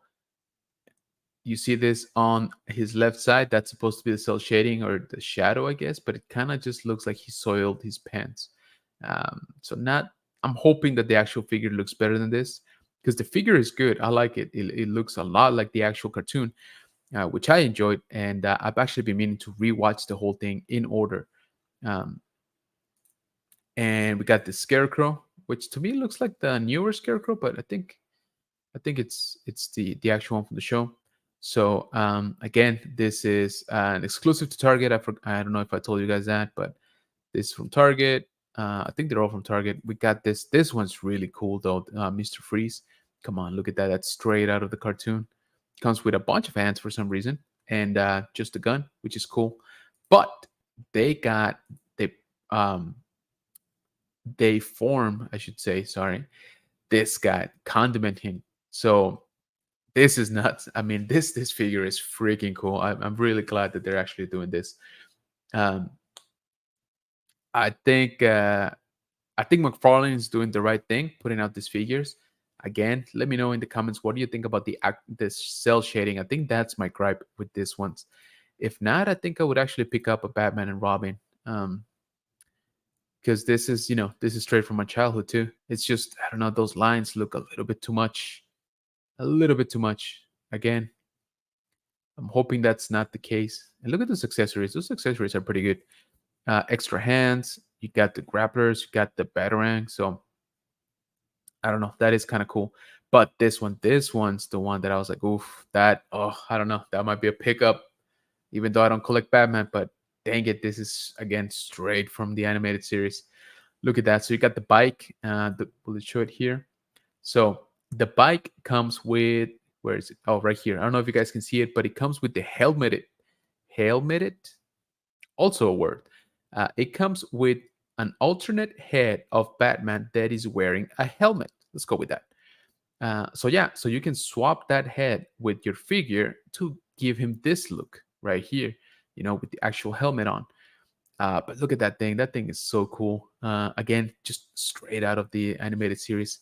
you see this on his left side. That's supposed to be the cell shading or the shadow, I guess, but it kind of just looks like he soiled his pants. So not. I'm hoping that the actual figure looks better than this because the figure is good. I like it. It looks a lot like the actual cartoon, which I enjoyed, and I've actually been meaning to rewatch the whole thing in order. Um, and we got the Scarecrow, which to me looks like the newer Scarecrow, but I think it's the actual one from the show. So again, this is an exclusive to Target. I don't know if I told you guys that, but this is from Target. I think they're all from Target. We got this. This one's really cool though. Mr. Freeze. Come on, look at that. That's straight out of the cartoon. Comes with a bunch of hands for some reason, and just a gun, which is cool. But they got they um they form, I should say, sorry, this guy condiment him. So this is nuts. I mean, this figure is freaking cool. I'm really glad that they're actually doing this. Um, I think I think McFarlane is doing the right thing, putting out these figures. Again, let me know in the comments what do you think about this cell shading. I think that's my gripe with this ones. If not, I think I would actually pick up a Batman and Robin. Because this is, this is straight from my childhood too. It's just, I don't know, those lines look a little bit too much. A little bit too much. Again, I'm hoping that's not the case. And look at those accessories. Those accessories are pretty good. Extra hands. You got the grapplers. You got the batarang. So I don't know. That is kind of cool. But this one's the one that I was like, oof, I don't know. That might be a pickup, even though I don't collect Batman. But dang it, this is again straight from the animated series. Look at that. So you got the bike. Will it show it here? So the bike comes with, where is it? Oh, right here. I don't know if you guys can see it, but it comes with the helmeted, also a word. It comes with an alternate head of Batman that is wearing a helmet. Let's go with that. So yeah, so you can swap that head with your figure to give him this look right here, with the actual helmet on. But look at that thing. That thing is so cool. Again, just straight out of the animated series.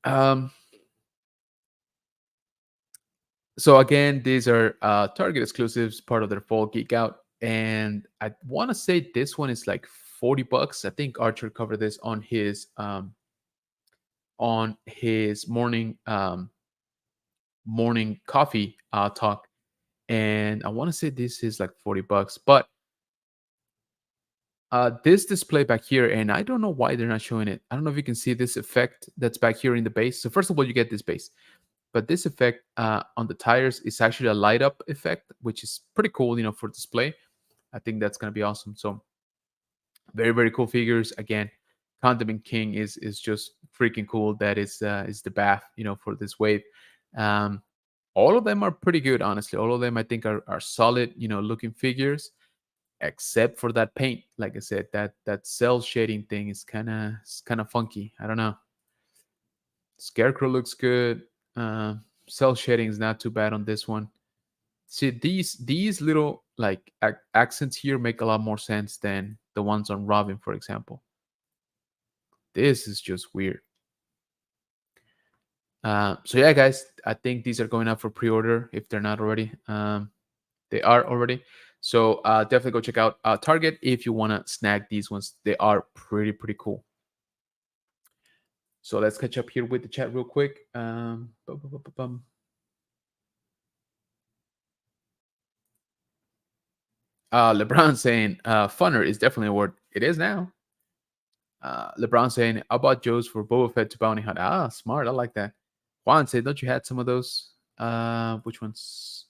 Um, so again, these are Target exclusives, part of their fall geek out, and I want to say this one is like $40. I think Archer covered this on his morning coffee talk, and I want to say this is like $40. But this display back here, and I don't know why they're not showing it. I don't know if you can see this effect that's back here in the base. So first of all, you get this base. But this effect on the tires is actually a light up effect, which is pretty cool, for display. I think that's going to be awesome. So very, very cool figures. Again, Condiment King is just freaking cool. That is the bath, for this wave. Um, all of them are pretty good, honestly. All of them, I think, are solid, looking figures, except for that paint. Like I said, that cell shading thing is kind of funky. I don't know. Scarecrow looks good. Uh, Cell shading is not too bad on this one. See, these little like accents here make a lot more sense than the ones on Robin, for example. This is just weird. So yeah, guys, I think these are going up for pre-order if they're not already. They are already. So definitely go check out Target if you want to snag these ones. They are pretty cool. So let's catch up here with the chat real quick. LeBron saying funner is definitely a word. It is now. LeBron saying, I bought Joe's for Boba Fett to Bounty Hunt. Ah, smart. I like that. Juan said, don't you had some of those? Which ones?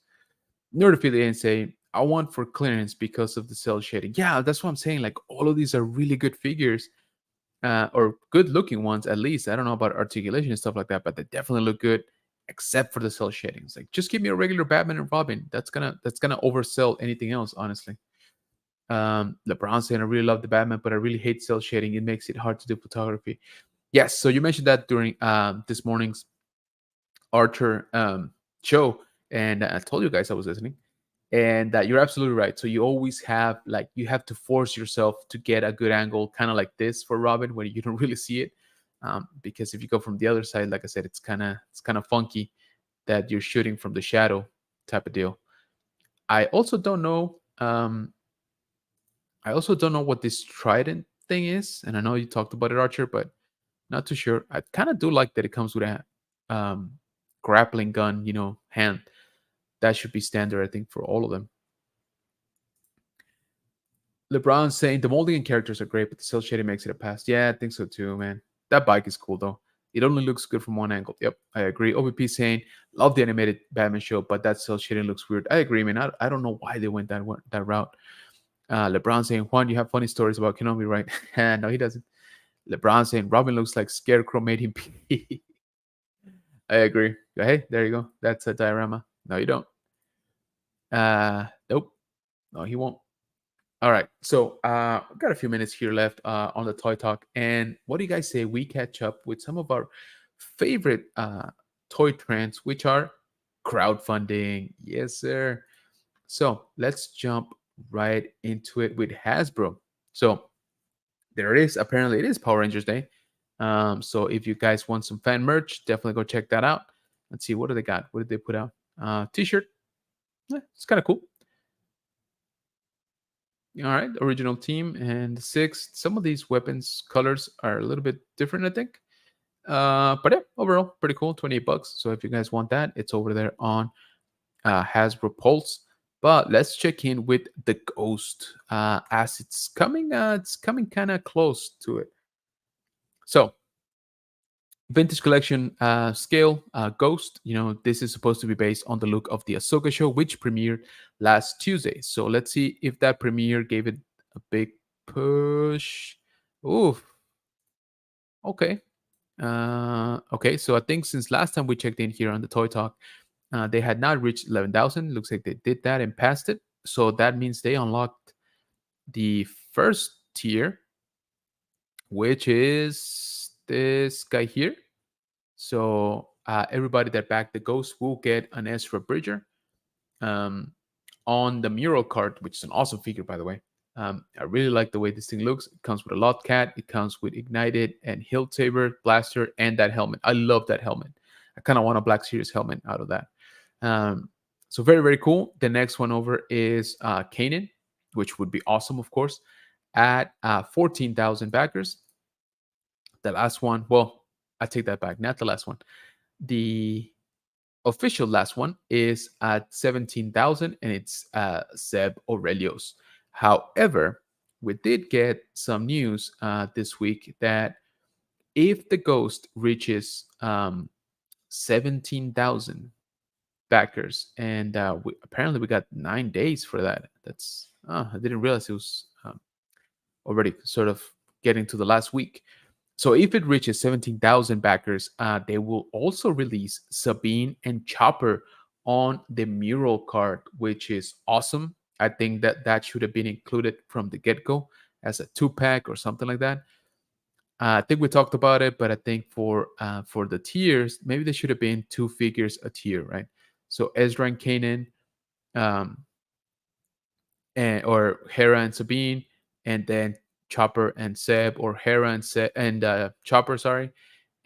Nerd affiliate say, I want for clearance because of the cell shading. Yeah, that's what I'm saying. Like all of these are really good figures, or good looking ones at least. I don't know about articulation and stuff like that, but they definitely look good, except for the cell shading. It's like just give me a regular Batman and Robin. That's gonna oversell anything else, honestly. LeBron saying, I really love the Batman, but I really hate cell shading. It makes it hard to do photography. Yes, so you mentioned that during this morning's Archer show. And I told you guys I was listening. And you're absolutely right. So you always have like you have to force yourself to get a good angle, kind of like this for Robin, where you don't really see it. Because if you go from the other side, like I said, it's kind of funky that you're shooting from the shadow type of deal. I also don't know. I also don't know what this trident thing is, and I know you talked about it, Archer, but not too sure. I kind of do like that it comes with a um, grappling gun, hand. That should be standard, I think, for all of them. LeBron saying the molding and characters are great, but the cell shading makes it a pass. Yeah, I think so too, man. That bike is cool though. It only looks good from one angle. Yep, I agree. OBP saying love the animated Batman show, but that cell shading looks weird. I agree, man. I don't know why they went that route. LeBron saying Juan, you have funny stories about Kenobi, right? No, he doesn't. LeBron saying Robin looks like Scarecrow made him pee. I agree. Hey, there you go. That's a diorama. No, you don't. Nope. No, he won't. All right. So we've got a few minutes here left on the toy talk. And what do you guys say we catch up with some of our favorite toy trends, which are crowdfunding? Yes, sir. So let's jump right into it with Hasbro. So there it is. Apparently, it is Power Rangers Day. So if you guys want some fan merch, definitely go check that out. Let's see, what do they got? What did they put out? T-shirt. It's kind of cool. All right, original team and six. Some of these weapons colors are a little bit different, I think. But yeah, overall, pretty cool. $28. So if you guys want that, it's over there on Hasbro Pulse. But let's check in with the Ghost as it's coming. It's coming kind of close to it. So vintage collection scale Ghost. This is supposed to be based on the look of the Ahsoka show, which premiered last Tuesday. So let's see if that premiere gave it a big push. Oof. Okay. Okay. So I think since last time we checked in here on the Toy Talk, they had not reached 11,000. Looks like they did that and passed it. So that means they unlocked the first tier, which is this guy here. So everybody that backed the Ghost will get an Ezra Bridger um, on the mural card, which is an awesome figure, by the way. I really like the way this thing looks. It comes with a lot cat. It comes with ignited and hilt saber, blaster, and that helmet. I love that helmet. I kind of want a Black Series helmet out of that. So very, very cool. The next one over is Kanan, which would be awesome, of course, at 14,000 backers. The last one, well, I take that back. Not the last one. The official last one is at 17,000 and it's Seb Aurelios. However, we did get some news this week that if the Ghost reaches 17,000 backers, and apparently we got 9 days for that. That's I didn't realize it was already sort of getting to the last week. So if it reaches 17,000 backers, they will also release Sabine and Chopper on the mural card, which is awesome. I think that should have been included from the get-go as a 2-pack or something like that. I think we talked about it, but I think for the tiers, maybe there should have been 2 figures a tier, right? So Ezra and Kanan, um, or Hera and Sabine, and then Chopper and Seb, or Hera and Seb and Chopper, sorry,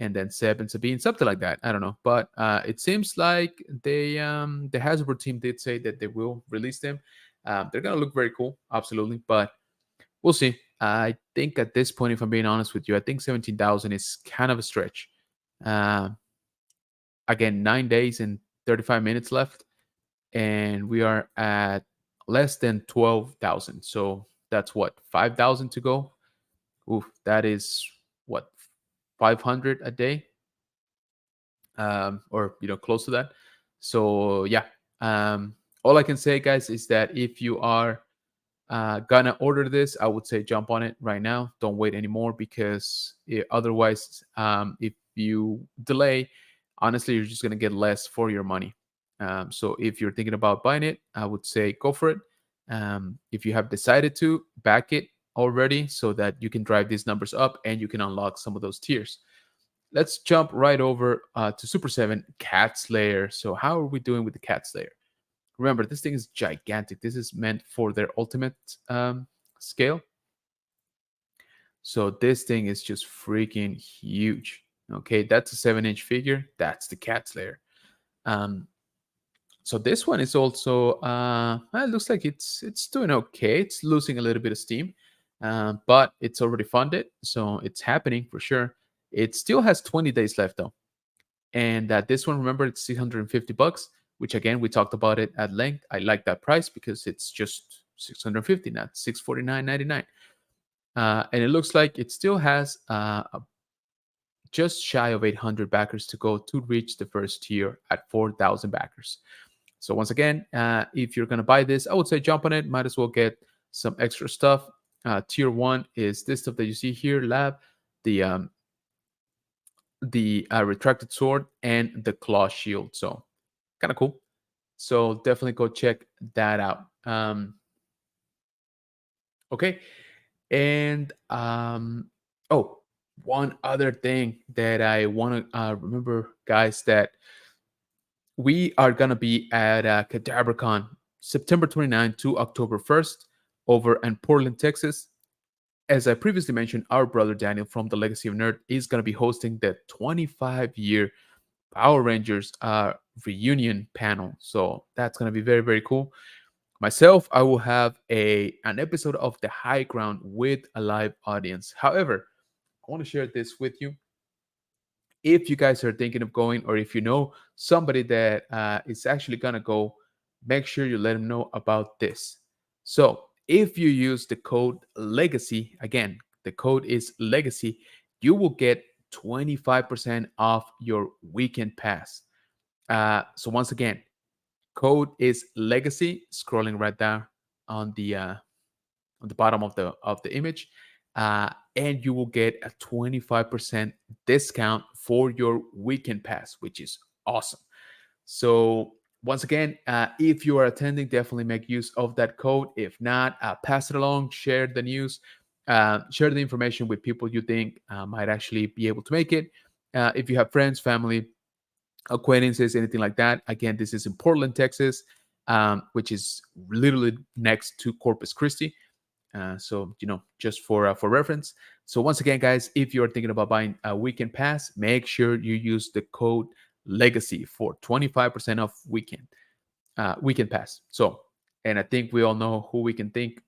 and then Seb and Sabine, something like that. I don't know, but it seems like the Hasbro team did say that they will release them. They're gonna look very cool, absolutely, but we'll see. I think at this point, if I'm being honest with you, I think 17,000 is kind of a stretch. Uh, Again, 9 days and 35 minutes left, and we are at less than 12,000. So that's what, 5,000 to go. Oof, that is what, 500 a day, or close to that. So yeah, all I can say, guys, is that if you are gonna order this, I would say jump on it right now. Don't wait anymore, because otherwise, if you delay, honestly, you're just gonna get less for your money. So if you're thinking about buying it, I would say go for it. If you have decided to, back it already, so that you can drive these numbers up and you can unlock some of those tiers. let's jump right over to Super 7 Cat Slayer. So, how are we doing with the Cat Slayer? Remember, this thing is gigantic. This is meant for their ultimate scale. So, this thing is just freaking huge. Okay, that's a 7-inch figure. That's the Cat Slayer. Um, so this one is also it looks like it's doing okay. It's losing a little bit of steam, but it's already funded, so it's happening for sure. It still has 20 days left though, and this one, remember, it's $650, which again we talked about it at length. I like that price because it's just 650, not 649.99. And it looks like it still has just shy of 800 backers to go to reach the first tier at 4,000 backers. So once again, if you're gonna buy this, I would say jump on it. Might as well get some extra stuff. Tier 1 is this stuff that you see here, lab, the retracted sword, and the claw shield. So kind of cool. So definitely go check that out. Okay, and oh, one other thing that I want to remember, guys, that we are gonna be at CadaverCon September 29th to October 1st over in Portland, Texas. As I previously mentioned, our brother Daniel from the Legacy of Nerd is gonna be hosting the 25-year Power Rangers reunion panel. So that's gonna be very, very cool. Myself, I will have an episode of The High Ground with a live audience. However, I want to share this with you. If you guys are thinking of going, or if you know somebody that is actually gonna go, make sure you let them know about this. So if you use the code legacy, again, the code is legacy, you will get 25% off your weekend pass. So once again, code is legacy, scrolling right down on the bottom of the image, and you will get a 25% discount for your weekend pass, which is awesome. So once again, if you are attending, definitely make use of that code. If not, pass it along, share the news, share the information with people you think might actually be able to make it. If you have friends, family, acquaintances, anything like that. Again, this is in Portland, Texas, which is literally next to Corpus Christi. So just for reference. So once again, guys, if you're thinking about buying a weekend pass, make sure you use the code Legacy for 25% off weekend pass. So, and I think we all know who we can thank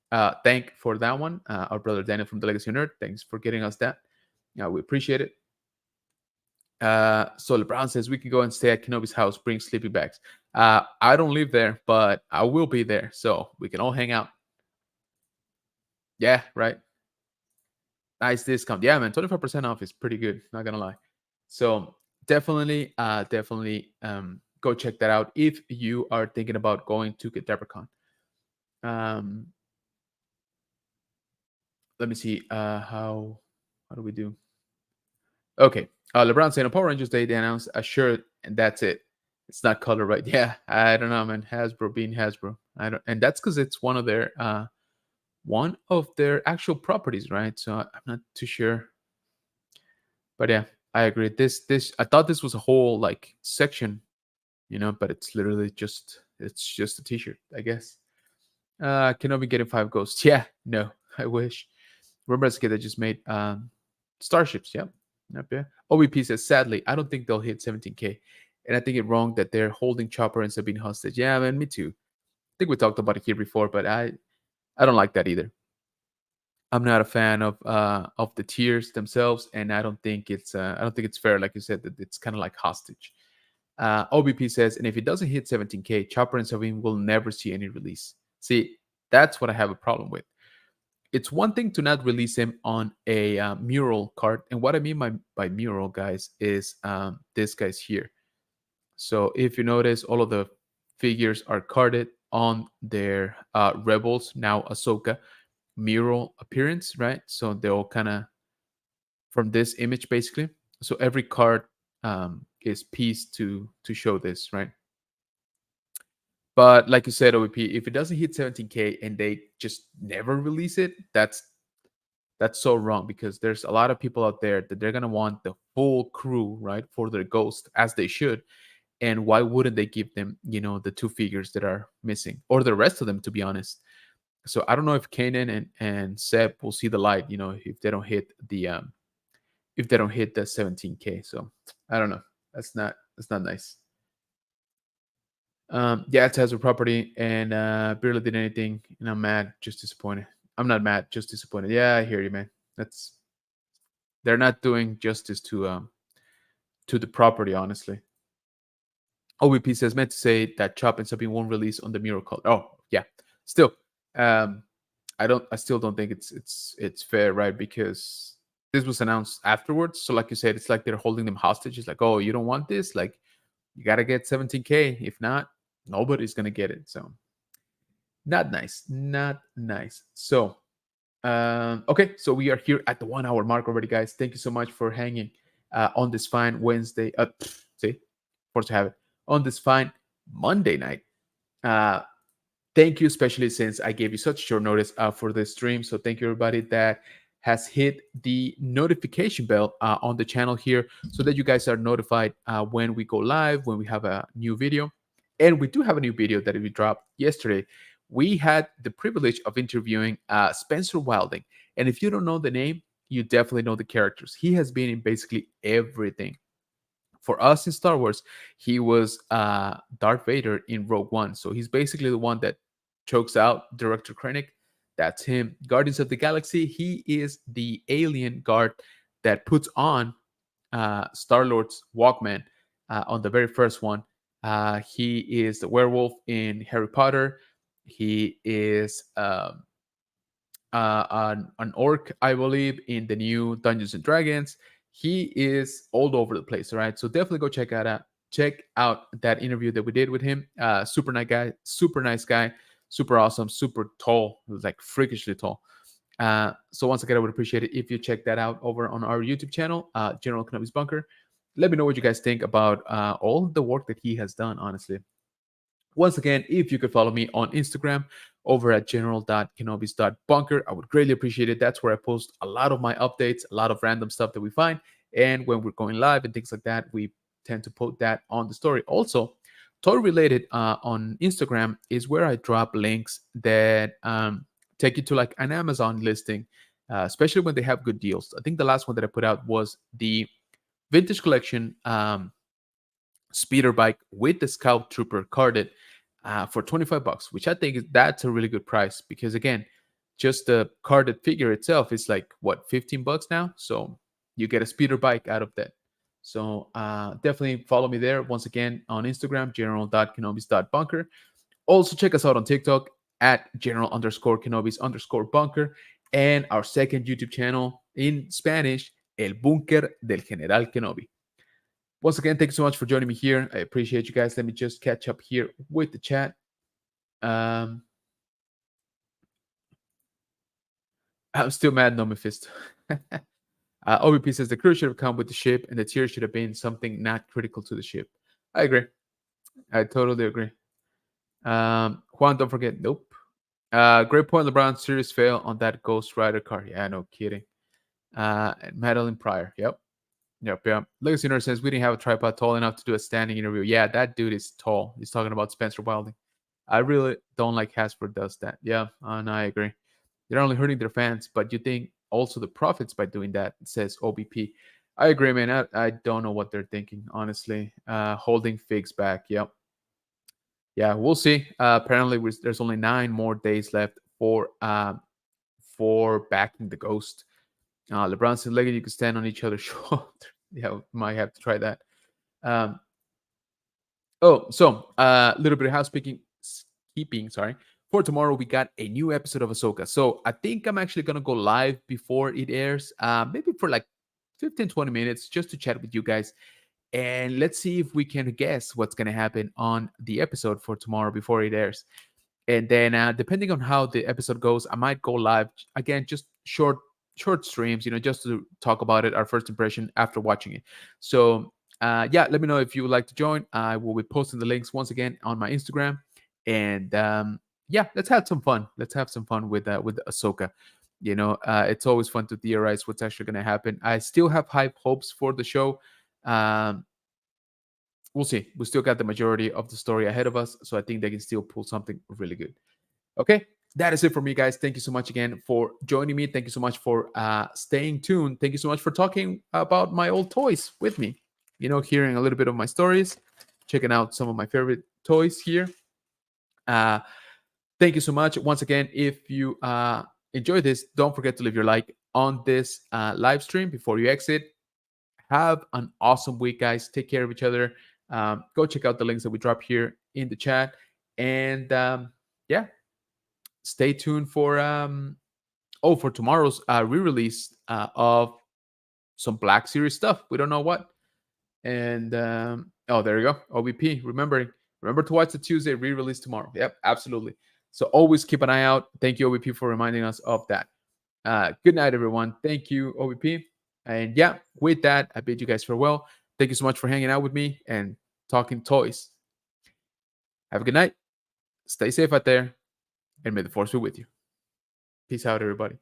for that one. Our brother Daniel from the Legacy Nerd. Thanks for getting us that. We appreciate it. So LeBron says we can go and stay at Kenobi's house, bring sleeping bags. I don't live there, but I will be there, so we can all hang out. Yeah, right. Nice discount. Yeah, man, 25% off is pretty good, not gonna lie. So definitely go check that out if you are thinking about going to CadaverCon. Um let me see how do we do? Okay. LeBron saying on Power Rangers Day they announced a shirt and that's it. It's not color right. Yeah, I don't know, man. Hasbro being Hasbro. I don't, and that's because it's one of their actual properties, right? So I'm not too sure. But yeah, I agree. This I thought this was a whole like section, but it's just a t-shirt, I guess. Cannot be getting 5 ghosts. Yeah, no, I wish. Remember as a kid that just made starships, yeah. Yep, yeah. OBP says sadly, I don't think they'll hit 17K. And I think it wrong that they're holding Chopper and Sabine hostage. Yeah, man, me too. I think we talked about it here before, but I don't like that either. I'm not a fan of the tiers themselves, and I don't think it's fair, like you said, that it's kind of like hostage. OBP says, and if it doesn't hit 17K, Chopper and Sabine will never see any release. See, that's what I have a problem with. It's one thing to not release him on a mural card, and what I mean by mural, guys, is this guy's here. So if you notice, all of the figures are carded on their Rebels, now Ahsoka, mural appearance, right? So they're all kind of from this image, basically. So every card is pieced to show this, right? But like you said, OVP, if it doesn't hit 17K and they just never release it, That's so wrong because there's a lot of people out there that they're gonna want the full crew, right, for their ghost as they should. And why wouldn't they give them, the two figures that are missing, or the rest of them, to be honest? So I don't know if Kanan and Seb will see the light, if they don't hit the 17K. So I don't know. That's not nice. Yeah, it's Hazard property, and barely did anything, and I'm mad, just disappointed. I'm not mad, just disappointed. Yeah, I hear you, man. That's They're not doing justice to the property, honestly. OVP says meant to say that Chop and Sabine won't release on the mural color. Oh, yeah. Still, um, I still don't think it's fair, right? Because this was announced afterwards. So, like you said, it's like they're holding them hostage. It's like, oh, you don't want this? Like, you gotta get 17K. If not, nobody's gonna get it. So, not nice. Not nice. So, okay, so we are here at the 1 hour mark already, guys. Thank you so much for hanging on this fine Wednesday. See, force to have it on this fine Monday night. Uh, Thank you, especially since I gave you such short notice for this stream. So thank you, everybody that has hit the notification bell on the channel here, so that you guys are notified when we go live, when we have a new video. And we do have a new video that we dropped yesterday. We had the privilege of interviewing Spencer Wilding. And if you don't know the name, you definitely know the characters. He has been in basically everything. For us in Star Wars, he was Darth Vader in Rogue One. So he's basically the one that chokes out Director Krennic. That's him. Guardians of the Galaxy, he is the alien guard that puts on Star-Lord's Walkman on the very first one. He is the werewolf in Harry Potter. He is an orc, I believe, in the new Dungeons and Dragons. He is all over the place, all right? So definitely go check out that interview that we did with him. Super nice guy, super awesome, super tall, like freakishly tall. So once again, I would appreciate it if you check that out over on our YouTube channel, General Kenobi's Bunker. Let me know what you guys think about all the work that he has done, honestly. Once again, if you could follow me on Instagram over at general.kenobis.bunker, I would greatly appreciate it. That's where I post a lot of my updates, a lot of random stuff that we find. And when we're going live and things like that, we tend to put that on the story. Also, toy related on Instagram is where I drop links that take you to like an Amazon listing, especially when they have good deals. I think the last one that I put out was the vintage collection speeder bike with the Scout Trooper carded for $25, which I think that's a really good price, because again, just the carded figure itself is like what, $15 now. So you get a speeder bike out of that. So definitely follow me there. Once again, on Instagram, general.kenobis.bunker. Also check us out on TikTok at general_kenobis_bunker, and our second YouTube channel in Spanish, El Búnker del General Kenobi. Once again, thank you so much for joining me here. I appreciate you guys. Let me just catch up here with the chat. I'm still mad, no Mephisto. OBP says the crew should have come with the ship, and the tier should have been something not critical to the ship. I agree. I totally agree. Juan, don't forget. Nope. Great point, LeBron. Serious fail on that Ghost Rider car. Yeah, no kidding. Madeline Pryor. Yep. Yep. Legacy Nerd says we didn't have a tripod tall enough to do a standing interview. Yeah, that dude is tall. He's talking about Spencer Wilding. I really don't like Hasbro does that. Yeah, and I agree. They're only hurting their fans, but you think also the profits by doing that, says OBP. I agree, man. I don't know what they're thinking, honestly. Holding figs back. Yep. Yeah, we'll see. Apparently, there's only 9 more days left for backing the Ghost. LeBron said, "Leggett, you can stand on each other's shoulder." Yeah, might have to try that. So a little bit of housekeeping. Sorry. For tomorrow, we got a new episode of Ahsoka. So I think I'm actually gonna go live before it airs, maybe for like 15-20 minutes, just to chat with you guys, and let's see if we can guess what's gonna happen on the episode for tomorrow before it airs. And then depending on how the episode goes, I might go live again, just short streams, just to talk about it, our first impression after watching it. So yeah, let me know if you would like to join. I will be posting the links once again on my Instagram. And yeah, let's have some fun. Let's have some fun with Ahsoka. It's always fun to theorize what's actually going to happen. I still have high hopes for the show. Um, we'll see. We still got the majority of the story ahead of us, so I think they can still pull something really good. Okay, that is it for me, guys. Thank you so much again for joining me. Thank you so much for staying tuned. Thank you so much for talking about my old toys with me. Hearing a little bit of my stories, checking out some of my favorite toys here. Uh, Thank you so much. Once again, if you enjoy this, don't forget to leave your like on this live stream before you exit. Have an awesome week, guys. Take care of each other. Go check out the links that we drop here in the chat. And yeah, stay tuned for for tomorrow's re-release of some Black Series stuff. We don't know what. And there you go. OBP. Remember to watch the Tuesday re-release tomorrow. Yep, absolutely. So always keep an eye out. Thank you, OBP, for reminding us of that. Good night, everyone. Thank you, OBP. And yeah, with that, I bid you guys farewell. Thank you so much for hanging out with me and talking toys. Have a good night. Stay safe out there, and may the force be with you. Peace out, everybody.